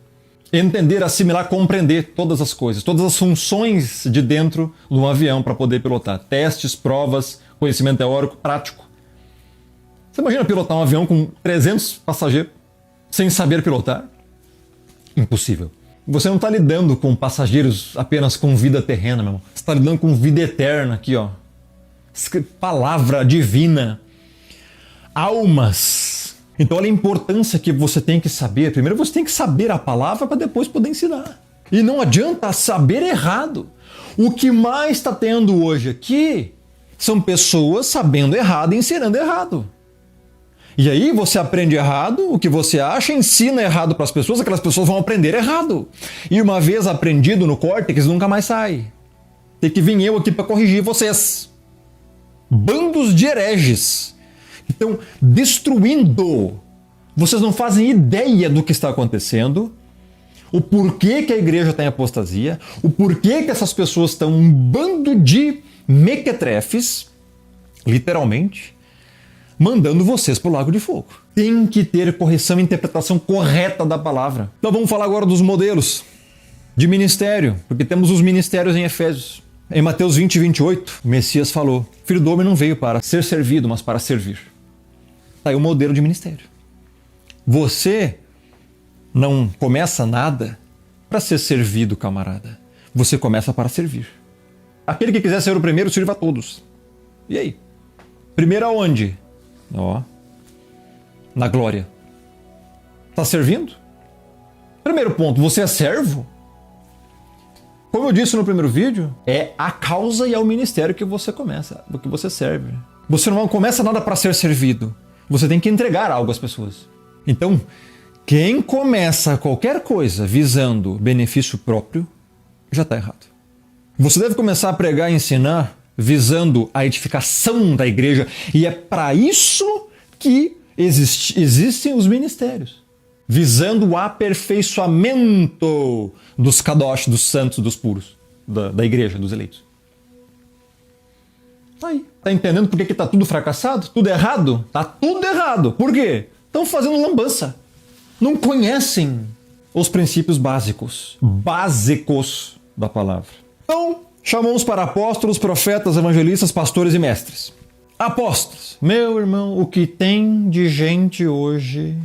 Entender, assimilar, compreender todas as coisas, todas as funções de dentro de um avião para poder pilotar. Testes, provas, conhecimento teórico, prático. Você imagina pilotar um avião com 300 passageiros sem saber pilotar? Impossível. Você não está lidando com passageiros apenas com vida terrena, meu irmão. Você está lidando com vida eterna aqui, ó. Palavra divina. Almas. Então olha a importância que você tem que saber. Primeiro você tem que saber a palavra para depois poder ensinar. E não adianta saber errado. O que mais está tendo hoje aqui são pessoas sabendo errado e ensinando errado. E aí você aprende errado, o que você acha, ensina errado para as pessoas, aquelas pessoas vão aprender errado. E uma vez aprendido no córtex, nunca mais sai. Tem que vir eu aqui para corrigir vocês. Bandos de hereges. Então, destruindo. Vocês não fazem ideia do que está acontecendo, o porquê que a igreja está em apostasia, o porquê que essas pessoas estão um bando de mequetrefes, literalmente, mandando vocês para o lago de fogo. Tem que ter correção e interpretação correta da palavra. Então vamos falar agora dos modelos de ministério, porque temos os ministérios em Efésios. Em Mateus 20, 28, o Messias falou: Filho do homem não veio para ser servido, mas para servir. Está aí o modelo de ministério. Você não começa nada para ser servido, camarada. Você começa para servir. Aquele que quiser ser o primeiro, sirva a todos. E aí? Primeiro aonde? Ó, na glória. Está servindo? Primeiro ponto, você é servo? Como eu disse no primeiro vídeo, é a causa e é o ministério que você começa, do que você serve. Você não começa nada para ser servido. Você tem que entregar algo às pessoas. Então, quem começa qualquer coisa visando benefício próprio, já está errado. Você deve começar a pregar e ensinar visando a edificação da igreja, e é para isso que existem os ministérios, visando o aperfeiçoamento dos kadosh, dos santos, dos puros, da igreja, dos eleitos. Aí, tá entendendo por que tá tudo fracassado? Tudo errado? Tá tudo errado. Por quê? Estão fazendo lambança. Não conhecem os princípios básicos da palavra. Então, chamamos para apóstolos, profetas, evangelistas, pastores e mestres. Apóstolos. Meu irmão, o que tem de gente hoje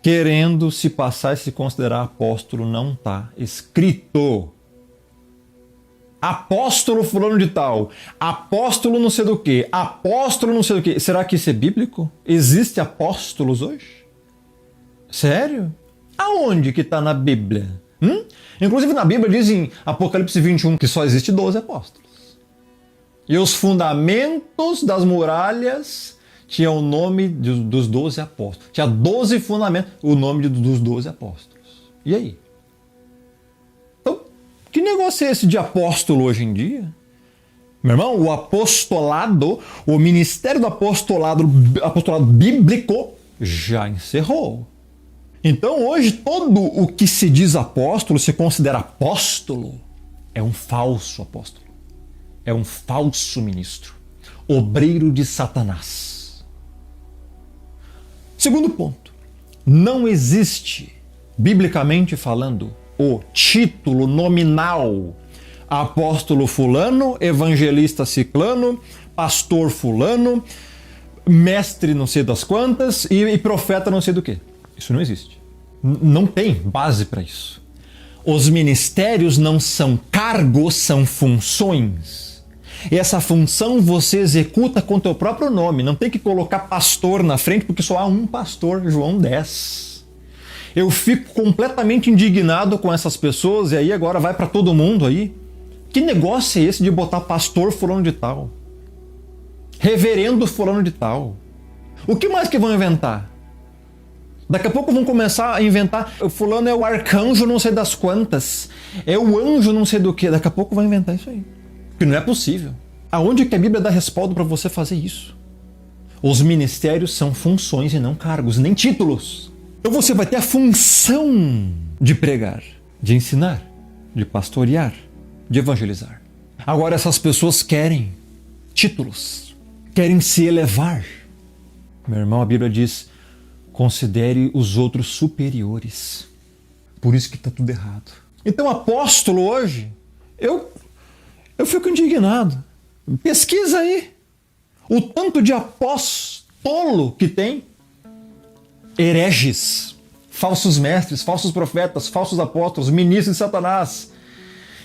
querendo se passar e se considerar apóstolo não está escrito. Apóstolo fulano de tal, apóstolo não sei do que, apóstolo não sei do que. Será que isso é bíblico? Existe apóstolos hoje? Sério? Aonde que está na Bíblia? Inclusive na Bíblia diz em Apocalipse 21 que só existe 12 apóstolos. E os fundamentos das muralhas tinham o nome dos 12 apóstolos. Tinha 12 fundamentos, o nome dos 12 apóstolos. E aí? Então, que negócio é esse de apóstolo hoje em dia? Meu irmão, o apostolado, o ministério do apostolado bíblico já encerrou. Então hoje todo o que se diz apóstolo, se considera apóstolo, é um falso apóstolo. É um falso ministro. Obreiro de Satanás. Segundo ponto. Não existe, biblicamente falando, o título nominal apóstolo fulano, evangelista ciclano, pastor fulano, mestre não sei das quantas e profeta não sei do que. Isso não existe. Não tem base para isso. Os ministérios não são cargos, são funções. E essa função você executa com o teu próprio nome. Não tem que colocar pastor na frente, porque só há um pastor, João 10. Eu fico completamente indignado com essas pessoas, e aí agora vai para todo mundo aí. Que negócio é esse de botar pastor fulano de tal? Reverendo fulano de tal? O que mais que vão inventar? Daqui a pouco vão começar a inventar, o fulano é o arcanjo não sei das quantas, é o anjo não sei do que, daqui a pouco vai inventar isso aí. Que não é possível. Aonde que a Bíblia dá respaldo para você fazer isso? Os ministérios são funções e não cargos, nem títulos. Então você vai ter a função de pregar, de ensinar, de pastorear, de evangelizar. Agora essas pessoas querem títulos, querem se elevar. Meu irmão, a Bíblia diz, considere os outros superiores. Por isso que está tudo errado. Então apóstolo hoje, eu fico indignado. Pesquisa aí o tanto de apóstolo que tem. Hereges, falsos mestres, falsos profetas, falsos apóstolos, ministros de Satanás.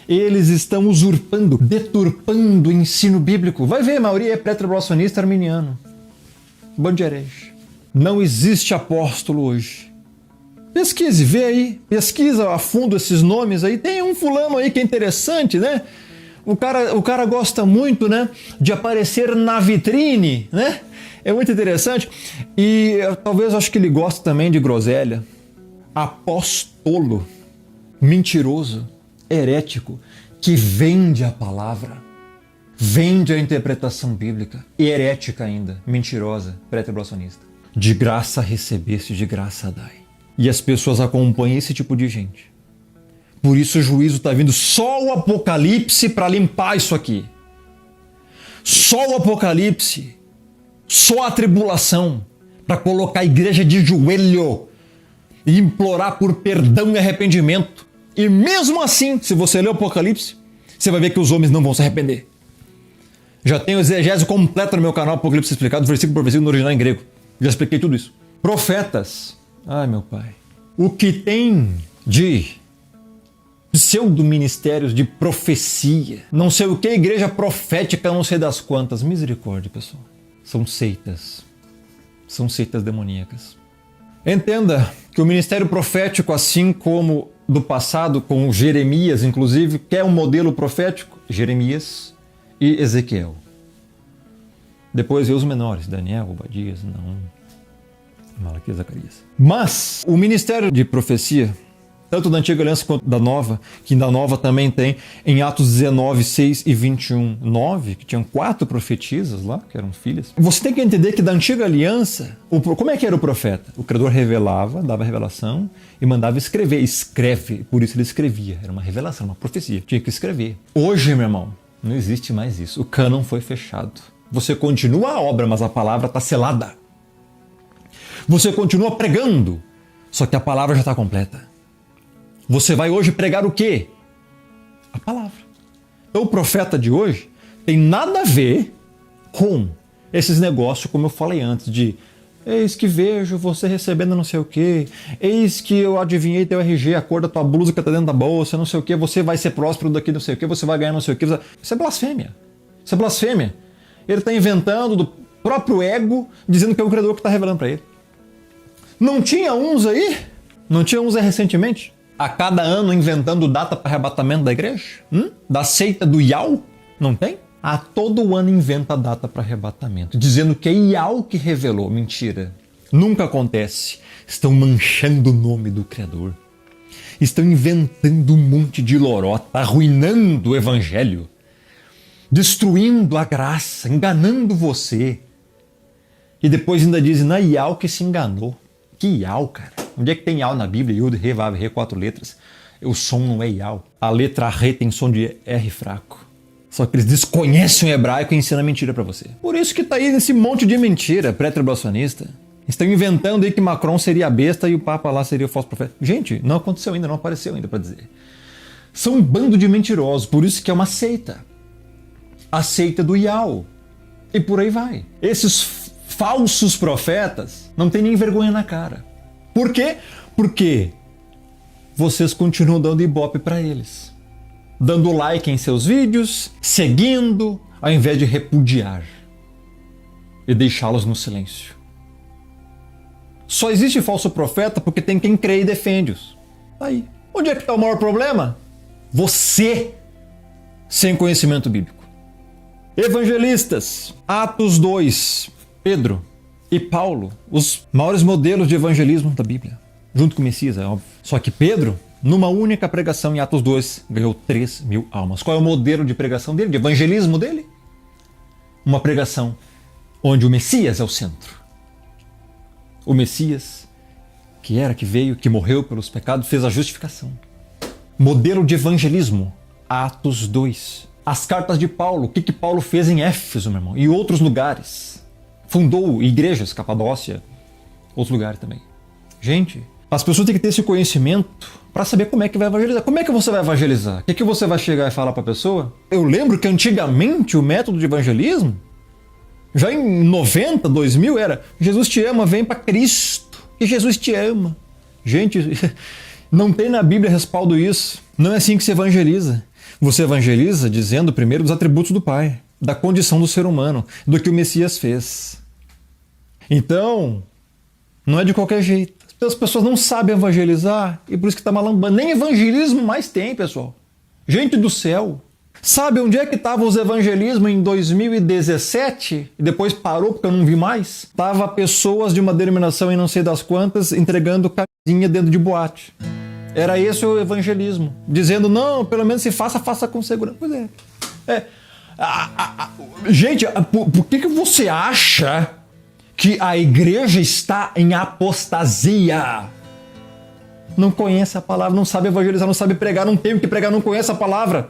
Eles estão usurpando, deturpando o ensino bíblico. Vai ver, a maioria é pré-tribulacionista arminiano. Bando de herege. Não existe apóstolo hoje. Pesquise, vê aí. Pesquisa a fundo esses nomes aí. Tem um fulano aí que é interessante, né? O cara gosta muito, né, de aparecer na vitrine, né? É muito interessante. E talvez acho que ele gosta também de groselha. Apóstolo, mentiroso, herético, que vende a palavra, vende a interpretação bíblica, e herética ainda, mentirosa, pré-tribulacionista. De graça recebeste, de graça dai. E as pessoas acompanham esse tipo de gente. Por isso o juízo está vindo, só o Apocalipse para limpar isso aqui. Só o Apocalipse, só a tribulação para colocar a igreja de joelho e implorar por perdão e arrependimento. E mesmo assim, se você ler o Apocalipse, você vai ver que os homens não vão se arrepender. Já tem o exegese completo no meu canal, Apocalipse explicado, versículo por versículo no original em grego. Já expliquei tudo isso. Profetas. Ai, meu pai. O que tem de pseudo-ministérios de profecia, não sei o que, igreja profética, não sei das quantas. Misericórdia, pessoal. São seitas. São seitas demoníacas. Entenda que o ministério profético, assim como do passado, com Jeremias, inclusive, quer um modelo profético? Jeremias e Ezequiel. Depois veio os menores, Daniel, Obadias, Naum, Malaquias, Zacarias. Mas o ministério de profecia, tanto da Antiga Aliança quanto da Nova, que da Nova também tem, em Atos 19, 6 e 21, 9, que tinham 4 profetisas lá, que eram filhas. Você tem que entender que da Antiga Aliança, como é que era o profeta? O Criador revelava, dava revelação e mandava escrever. Escreve, por isso ele escrevia. Era uma revelação, uma profecia. Tinha que escrever. Hoje, meu irmão, não existe mais isso. O cânon foi fechado. Você continua a obra, mas a palavra está selada. Você continua pregando, só que a palavra já está completa. Você vai hoje pregar o quê? A palavra. Então o profeta de hoje tem nada a ver com esses negócios, como eu falei antes, de eis que vejo você recebendo não sei o quê, eis que eu adivinhei teu RG, a cor da tua blusa que está dentro da bolsa, não sei o quê, você vai ser próspero daqui não sei o quê, você vai ganhar não sei o quê. Isso é blasfêmia. Isso é blasfêmia. Ele está inventando do próprio ego, dizendo que é o Criador que está revelando para ele. Não tinha uns aí? Não tinha uns aí recentemente? A cada ano inventando data para arrebatamento da igreja? Da seita do Iau? Não tem? A todo ano inventa data para arrebatamento, dizendo que é Iau que revelou. Mentira. Nunca acontece. Estão manchando o nome do Criador. Estão inventando um monte de lorota, arruinando o evangelho, destruindo a graça, enganando você. E depois ainda dizem, não é Iau que se enganou. Que Iau, cara? Onde é que tem Iau na Bíblia? Yud, Re, Vav, Re, 4 letras. O som não é Iau. A letra Re tem som de R fraco. Só que eles desconhecem o hebraico e ensinam mentira pra você. Por isso que tá aí nesse monte de mentira pré-tribulacionista. Estão inventando aí que Macron seria a besta e o Papa lá seria o falso profeta. Gente, não aconteceu ainda, não apareceu ainda pra dizer. São um bando de mentirosos, por isso que é uma seita. A seita do Iau. E por aí vai. Esses falsos profetas não tem nem vergonha na cara. Por quê? Porque vocês continuam dando ibope para eles. Dando like em seus vídeos, seguindo, ao invés de repudiar e deixá-los no silêncio. Só existe falso profeta porque tem quem crê e defende-os. Aí. Onde é que está o maior problema? Você, sem conhecimento bíblico. Evangelistas, Atos 2, Pedro e Paulo, os maiores modelos de evangelismo da Bíblia, junto com o Messias, é óbvio. Só que Pedro numa única pregação em Atos 2, ganhou 3.000 almas. Qual é o modelo de pregação dele, de evangelismo dele? Uma pregação onde o Messias é o centro. O Messias, que era, que veio, que morreu pelos pecados, fez a justificação. Modelo de evangelismo, Atos 2. As cartas de Paulo, o que Paulo fez em Éfeso, meu irmão, e outros lugares. Fundou igrejas, Capadócia, outros lugares também. Gente, as pessoas têm que ter esse conhecimento para saber como é que vai evangelizar. Como é que você vai evangelizar? O que você vai chegar e falar para a pessoa? Eu lembro que antigamente o método de evangelismo, já em 90, 2000, era Jesus te ama, vem para Cristo, que Jesus te ama. Gente, não tem na Bíblia respaldo isso. Não é assim que se evangeliza. Você evangeliza dizendo primeiro dos atributos do Pai, da condição do ser humano, do que o Messias fez. Então, não é de qualquer jeito. As pessoas não sabem evangelizar e por isso que está malambando. Nem evangelismo mais tem, pessoal. Gente do céu. Sabe onde é que estavam os evangelismos em 2017? E depois parou porque eu não vi mais? Tava pessoas de uma denominação em não sei das quantas entregando camisinha dentro de boate. Era esse o evangelismo. Dizendo, não, pelo menos se faça, faça com segurança. Pois é. Gente, por que você acha que a igreja está em apostasia? Não conhece a palavra, não sabe evangelizar, não sabe pregar, não tem o que pregar, não conhece a palavra.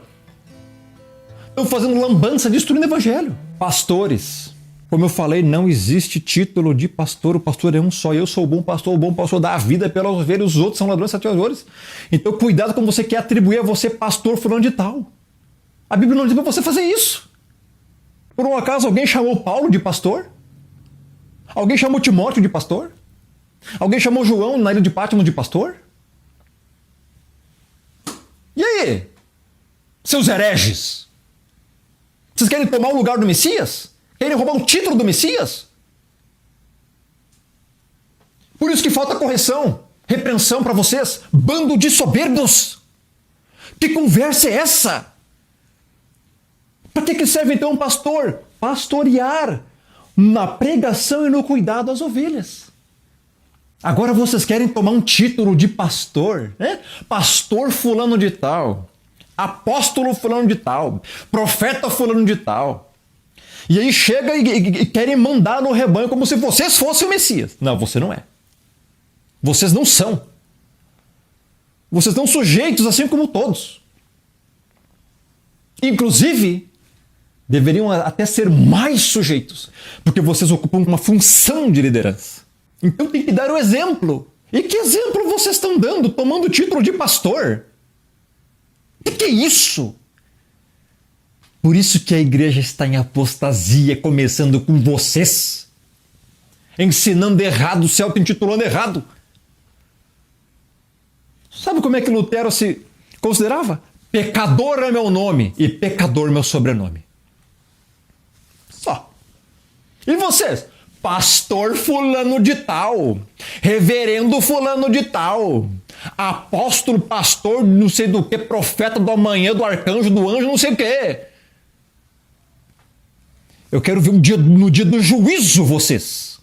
Estão fazendo lambança, destruindo o evangelho. Pastores, como eu falei, não existe título de pastor, o pastor é um só. Eu sou o bom pastor dá a vida pelas ovelhas, os outros são ladrões saqueadores. Então cuidado como você quer atribuir a você pastor fulano de tal. A Bíblia não diz para você fazer isso. Por um acaso alguém chamou Paulo de pastor? Alguém chamou Timóteo de pastor? Alguém chamou João na ilha de Patmos de pastor? E aí? Seus hereges? Vocês querem tomar o lugar do Messias? Querem roubar o título do Messias? Por isso que falta correção, repreensão para vocês. Bando de soberbos! Que conversa é essa? Para que serve então um pastor? Pastorear na pregação e no cuidado às ovelhas. Agora vocês querem tomar um título de pastor, né? Pastor fulano de tal, apóstolo fulano de tal, profeta fulano de tal. E aí chega e querem mandar no rebanho como se vocês fossem o Messias. Não, você não é. Vocês não são. Vocês estão sujeitos assim como todos. Inclusive, deveriam até ser mais sujeitos, porque vocês ocupam uma função de liderança. Então tem que dar o exemplo. E que exemplo vocês estão dando, tomando o título de pastor? O que é isso? Por isso que a igreja está em apostasia, começando com vocês. Ensinando errado, se auto-intitulando errado. Sabe como é que Lutero se considerava? Pecador é meu nome e pecador meu sobrenome. Só. E vocês? Pastor fulano de tal, reverendo fulano de tal, apóstolo, pastor, não sei do que, profeta do amanhã, do arcanjo, do anjo, não sei o que. Eu quero ver no dia do juízo vocês.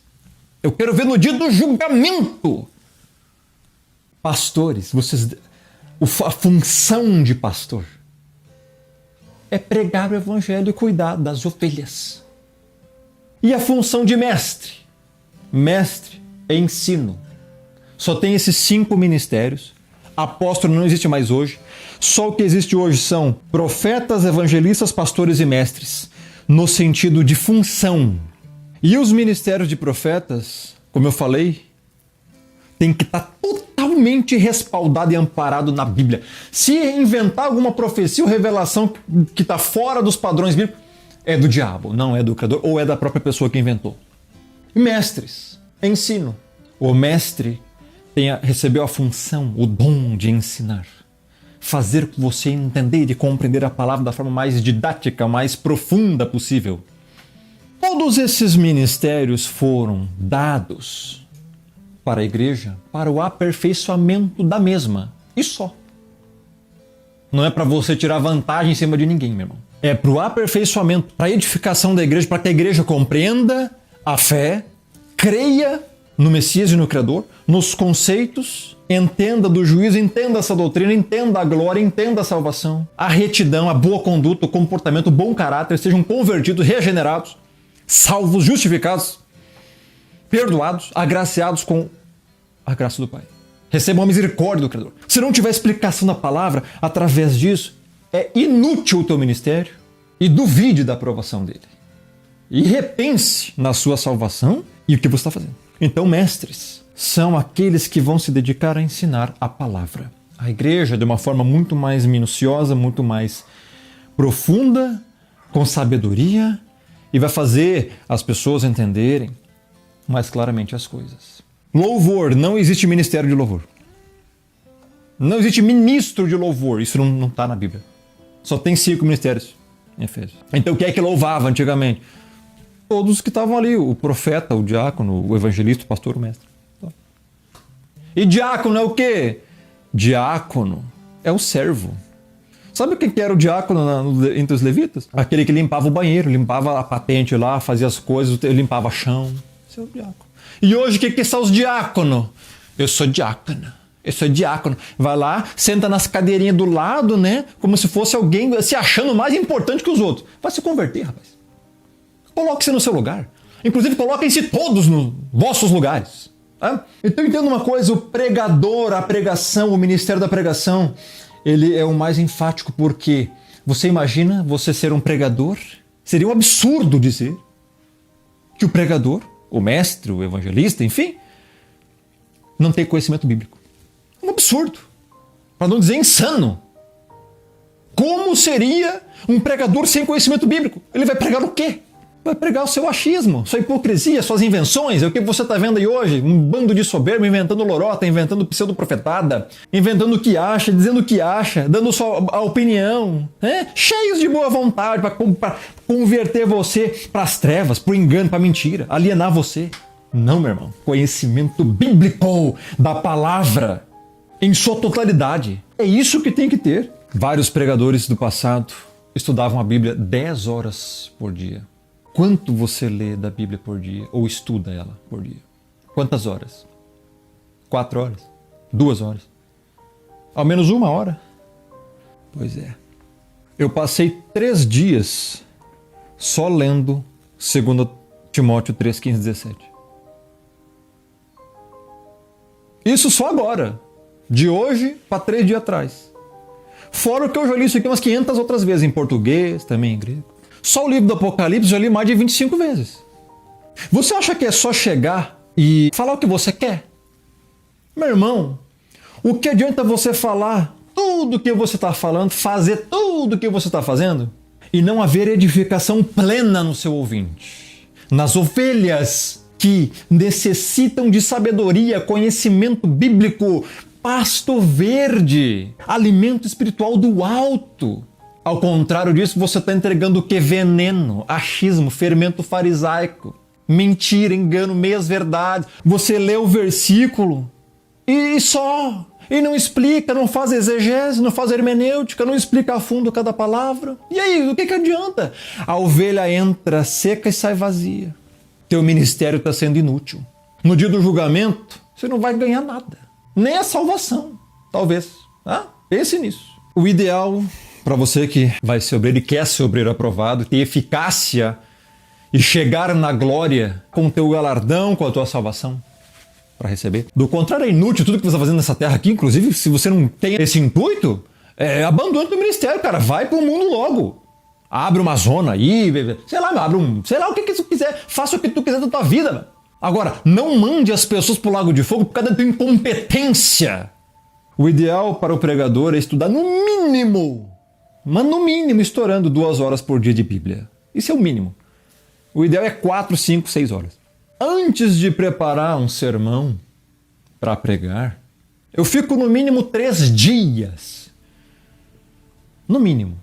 Eu quero ver no dia do julgamento. Pastores, vocês, a função de pastor é pregar o evangelho e cuidar das ovelhas. E a função de mestre? Mestre é ensino. Só tem esses 5 ministérios. Apóstolo não existe mais hoje. Só o que existe hoje são profetas, evangelistas, pastores e mestres, no sentido de função. E os ministérios de profetas, como eu falei, tem que estar totalmente respaldado e amparado na Bíblia. Se inventar alguma profecia ou revelação que está fora dos padrões bíblicos, é do diabo, não é do Criador, ou é da própria pessoa que inventou. Mestres, ensino. O mestre recebeu a função, o dom de ensinar. Fazer você entender e compreender a palavra da forma mais didática, mais profunda possível. Todos esses ministérios foram dados para a igreja, para o aperfeiçoamento da mesma. E só. Não é para você tirar vantagem em cima de ninguém, meu irmão. É para o aperfeiçoamento, para a edificação da igreja, para que a igreja compreenda a fé, creia no Messias e no Criador, nos conceitos, Entenda do juízo, entenda essa doutrina, entenda a glória, entenda a salvação, a retidão, a boa conduta, o comportamento, o bom caráter, sejam convertidos, regenerados, salvos, justificados, perdoados, agraciados com a graça do Pai. Recebam a misericórdia do Criador. Se não tiver explicação da palavra através disso, é inútil o teu ministério e duvide da aprovação dele. E repense na sua salvação e o que você está fazendo. Então, mestres são aqueles que vão se dedicar a ensinar a palavra. A igreja, de uma forma muito mais minuciosa, muito mais profunda, com sabedoria, e vai fazer as pessoas entenderem mais claramente as coisas. Louvor, não existe ministério de louvor. Não existe ministro de louvor, isso não está na Bíblia. Só tem 5 ministérios em Efésios. Então, o que é que louvava antigamente? Todos que estavam ali, o profeta, o diácono, o evangelista, o pastor, o mestre. E diácono é o quê? Diácono é o servo. Sabe o que era o diácono entre os levitas? Aquele que limpava o banheiro, limpava a patente lá, fazia as coisas, limpava chão. Esse é o diácono. E hoje, o que são os diáconos? Eu sou diácono. Eu sou diácono. Vai lá, senta nas cadeirinhas do lado, né? Como se fosse alguém se achando mais importante que os outros. Vai se converter, rapaz. Coloque-se no seu lugar. Inclusive, coloquem-se todos nos vossos lugares. Tá? Então, entenda uma coisa. O pregador, a pregação, o ministério da pregação, ele é o mais enfático porque você imagina você ser um pregador? Seria um absurdo dizer que o pregador, o mestre, o evangelista, enfim, não tem conhecimento bíblico. Um absurdo. Para não dizer insano. Como seria um pregador sem conhecimento bíblico? Ele vai pregar o quê? Vai pregar o seu achismo, sua hipocrisia, suas invenções. É o que você está vendo aí hoje. Um bando de soberbo inventando lorota, inventando pseudo-profetada, inventando o que acha, dizendo o que acha, dando só a opinião. Cheios de boa vontade para converter você para as trevas, para o engano, para a mentira, alienar você. Não, meu irmão. Conhecimento bíblico da palavra em sua totalidade. É isso que tem que ter. Vários pregadores do passado estudavam a Bíblia 10 horas por dia. Quanto você lê da Bíblia por dia? Ou estuda ela por dia? Quantas horas? 4 horas? 2 horas? Ao menos 1 hora? Pois é. Eu passei 3 dias só lendo 2 Timóteo 3, 15, 17. Isso só agora. De hoje para 3 dias atrás. Fora o que eu já li isso aqui umas 500 outras vezes, em português, também em grego. Só o livro do Apocalipse eu já li mais de 25 vezes. Você acha que é só chegar e falar o que você quer? Meu irmão, o que adianta você falar tudo o que você está falando, fazer tudo o que você está fazendo, e não haver edificação plena no seu ouvinte? Nas ovelhas que necessitam de sabedoria, conhecimento bíblico, pasto verde, alimento espiritual do alto. Ao contrário disso, você está entregando o que? Veneno, achismo, fermento farisaico, mentira, engano, meias verdades. Você lê o versículo e só, e não explica, não faz exegese, não faz hermenêutica, não explica a fundo cada palavra. E aí, o que adianta? A ovelha entra seca e sai vazia. Teu ministério está sendo inútil. No dia do julgamento, você não vai ganhar nada. Nem a salvação, talvez. Pense nisso. O ideal para você que vai ser obreiro e quer ser obreiro aprovado, ter eficácia e chegar na glória com o teu galardão, com a tua salvação para receber. Do contrário, é inútil tudo que você está fazendo nessa terra aqui. Inclusive, se você não tem esse intuito, abandone o ministério, cara. Vai pro mundo logo. Abre uma zona aí, sei lá, sei lá o que você quiser. Faça o que tu quiser da tua vida, mano. Agora, não mande as pessoas pro lago de fogo por causa da tua incompetência. O ideal para o pregador é estudar no mínimo, mas no mínimo estourando 2 horas por dia de Bíblia. Isso é o mínimo. O ideal é 4, 5, 6 horas. Antes de preparar um sermão para pregar, eu fico no mínimo 3 dias. No mínimo.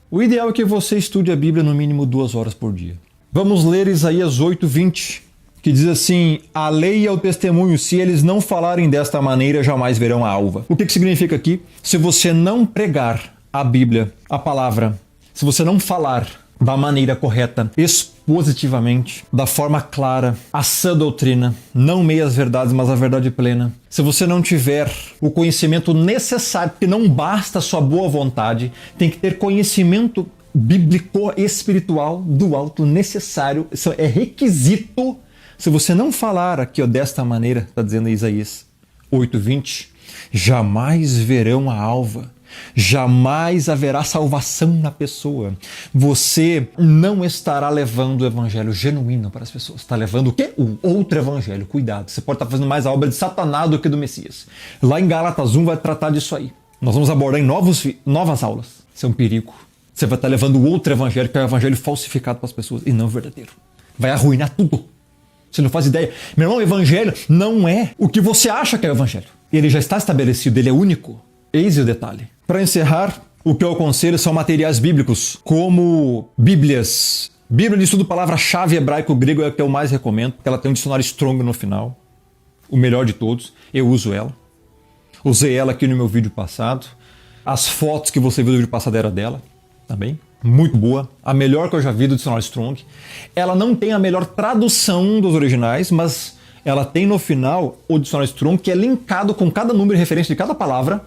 O ideal é que você estude a Bíblia no mínimo 2 horas por dia. Vamos ler Isaías 8, 20. Que diz assim: a lei é o testemunho, se eles não falarem desta maneira, jamais verão a alva. O que significa aqui? Se você não pregar a Bíblia, a palavra, se você não falar da maneira correta, expositivamente, da forma clara, a sã doutrina, não meias verdades, mas a verdade plena. Se você não tiver o conhecimento necessário, porque não basta a sua boa vontade, tem que ter conhecimento bíblico espiritual do alto necessário. Isso é requisito. Se você não falar aqui, ó, desta maneira, está dizendo Isaías 8:20, jamais verão a alva, jamais haverá salvação na pessoa. Você não estará levando o evangelho genuíno para as pessoas. Está levando o quê? O outro evangelho. Cuidado, você pode estar fazendo mais a obra de Satanás do que do Messias. Lá em Gálatas 1 vai tratar disso aí. Nós vamos abordar em novas aulas. Isso é um perigo. Você vai estar levando o outro evangelho, que é o evangelho falsificado para as pessoas, e não o verdadeiro. Vai arruinar tudo. Você não faz ideia. Meu irmão, o evangelho não é o que você acha que é o evangelho. Ele já está estabelecido, ele é único. Eis o detalhe. Para encerrar, o que eu aconselho são materiais bíblicos, como Bíblias. Bíblia de estudo palavra-chave hebraico-grego é a que eu mais recomendo, porque ela tem um dicionário Strong no final. O melhor de todos. Eu uso ela. Usei ela aqui no meu vídeo passado. As fotos que você viu no vídeo passado eram dela também. Muito boa, a melhor que eu já vi do dicionário Strong. Ela não tem a melhor tradução dos originais, mas ela tem no final o dicionário Strong, que é linkado com cada número e referência de cada palavra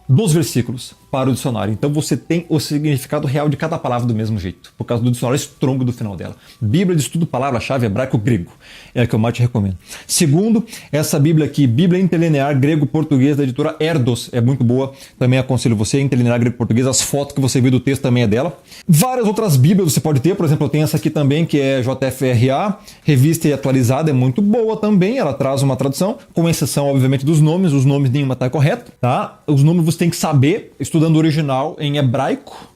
dos versículos para o dicionário. Então você tem o significado real de cada palavra do mesmo jeito, por causa do dicionário Strong do final dela. Bíblia de estudo palavra-chave hebraico-grego é a que eu mais te recomendo. Segundo, essa Bíblia aqui, Bíblia Interlinear Grego-Português da editora Erdos, é muito boa, também aconselho você, Interlinear Grego-Português, as fotos que você viu do texto também é dela. Várias outras Bíblias você pode ter, por exemplo, eu tenho essa aqui também, que é JFRA, revista e atualizada, é muito boa também, ela traz uma tradução, com exceção, obviamente, dos nomes, os nomes nenhuma está correto, tá? Os nomes você tem que saber, estudando o original em hebraico,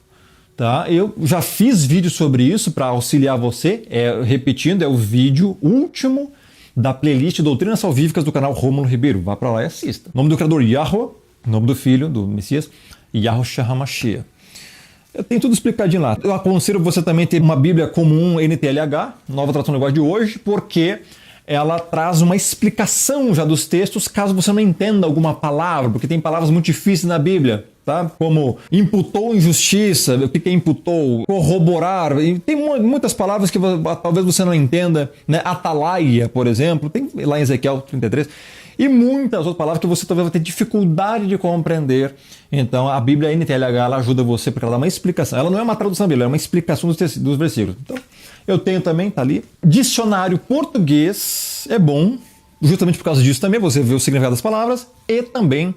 tá? Eu já fiz vídeo sobre isso para auxiliar você, repetindo, é o vídeo último da playlist Doutrinas Salvíficas do canal Rômulo Ribeiro. Vá para lá e assista. Nome do criador, Yahweh, nome do filho, do Messias, Yahushua HaMashiach. Eu tenho tudo explicadinho lá. Eu aconselho você também ter uma Bíblia comum NTLH, nova tradução do linguagem de hoje, porque ela traz uma explicação já dos textos, caso você não entenda alguma palavra, porque tem palavras muito difíceis na Bíblia, tá? Como imputou injustiça, o que é imputou, corroborar, e tem muitas palavras que talvez você não entenda, né? Atalaia, por exemplo, tem lá em Ezequiel 33, e muitas outras palavras que você talvez vai ter dificuldade de compreender. Então a Bíblia NTLH ela ajuda você, porque ela dá uma explicação. Ela não é uma tradução da Bíblia, é uma explicação dos versículos. Então, eu tenho também, tá ali. Dicionário português é bom, justamente por causa disso também, você vê o significado das palavras, e também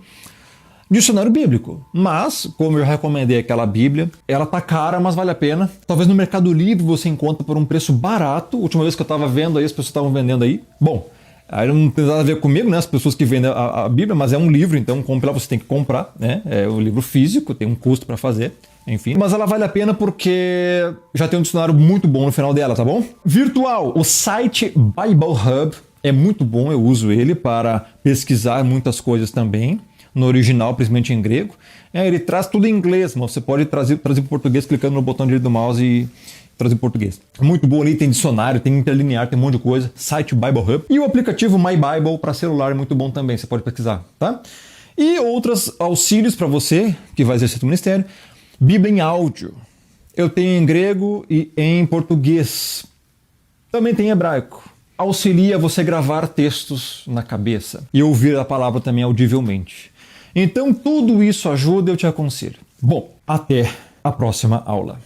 dicionário bíblico. Mas, como eu já recomendei aquela Bíblia, ela tá cara, mas vale a pena. Talvez no Mercado Livre você encontre por um preço barato. Última vez que eu tava vendo aí, as pessoas estavam vendendo aí. Bom, aí não tem nada a ver comigo, né? As pessoas que vendem a Bíblia, mas é um livro, então comprar você tem que comprar, né? É um livro físico, tem um custo para fazer. Enfim, mas ela vale a pena porque já tem um dicionário muito bom no final dela, tá bom? Virtual, o site Bible Hub é muito bom, eu uso ele para pesquisar muitas coisas também, no original, principalmente em grego. Ele traz tudo em inglês, mas você pode trazer para o português clicando no botão direito do mouse e trazer em português. Muito bom ali, tem dicionário, tem interlinear, tem um monte de coisa, site Bible Hub. E o aplicativo My Bible para celular é muito bom também, você pode pesquisar, tá? E outros auxílios para você que vai exercer o ministério. Bíblia em áudio. Eu tenho em grego e em português. Também tem em hebraico. Auxilia você gravar textos na cabeça e ouvir a palavra também audivelmente. Então tudo isso ajuda, eu te aconselho. Bom, até a próxima aula.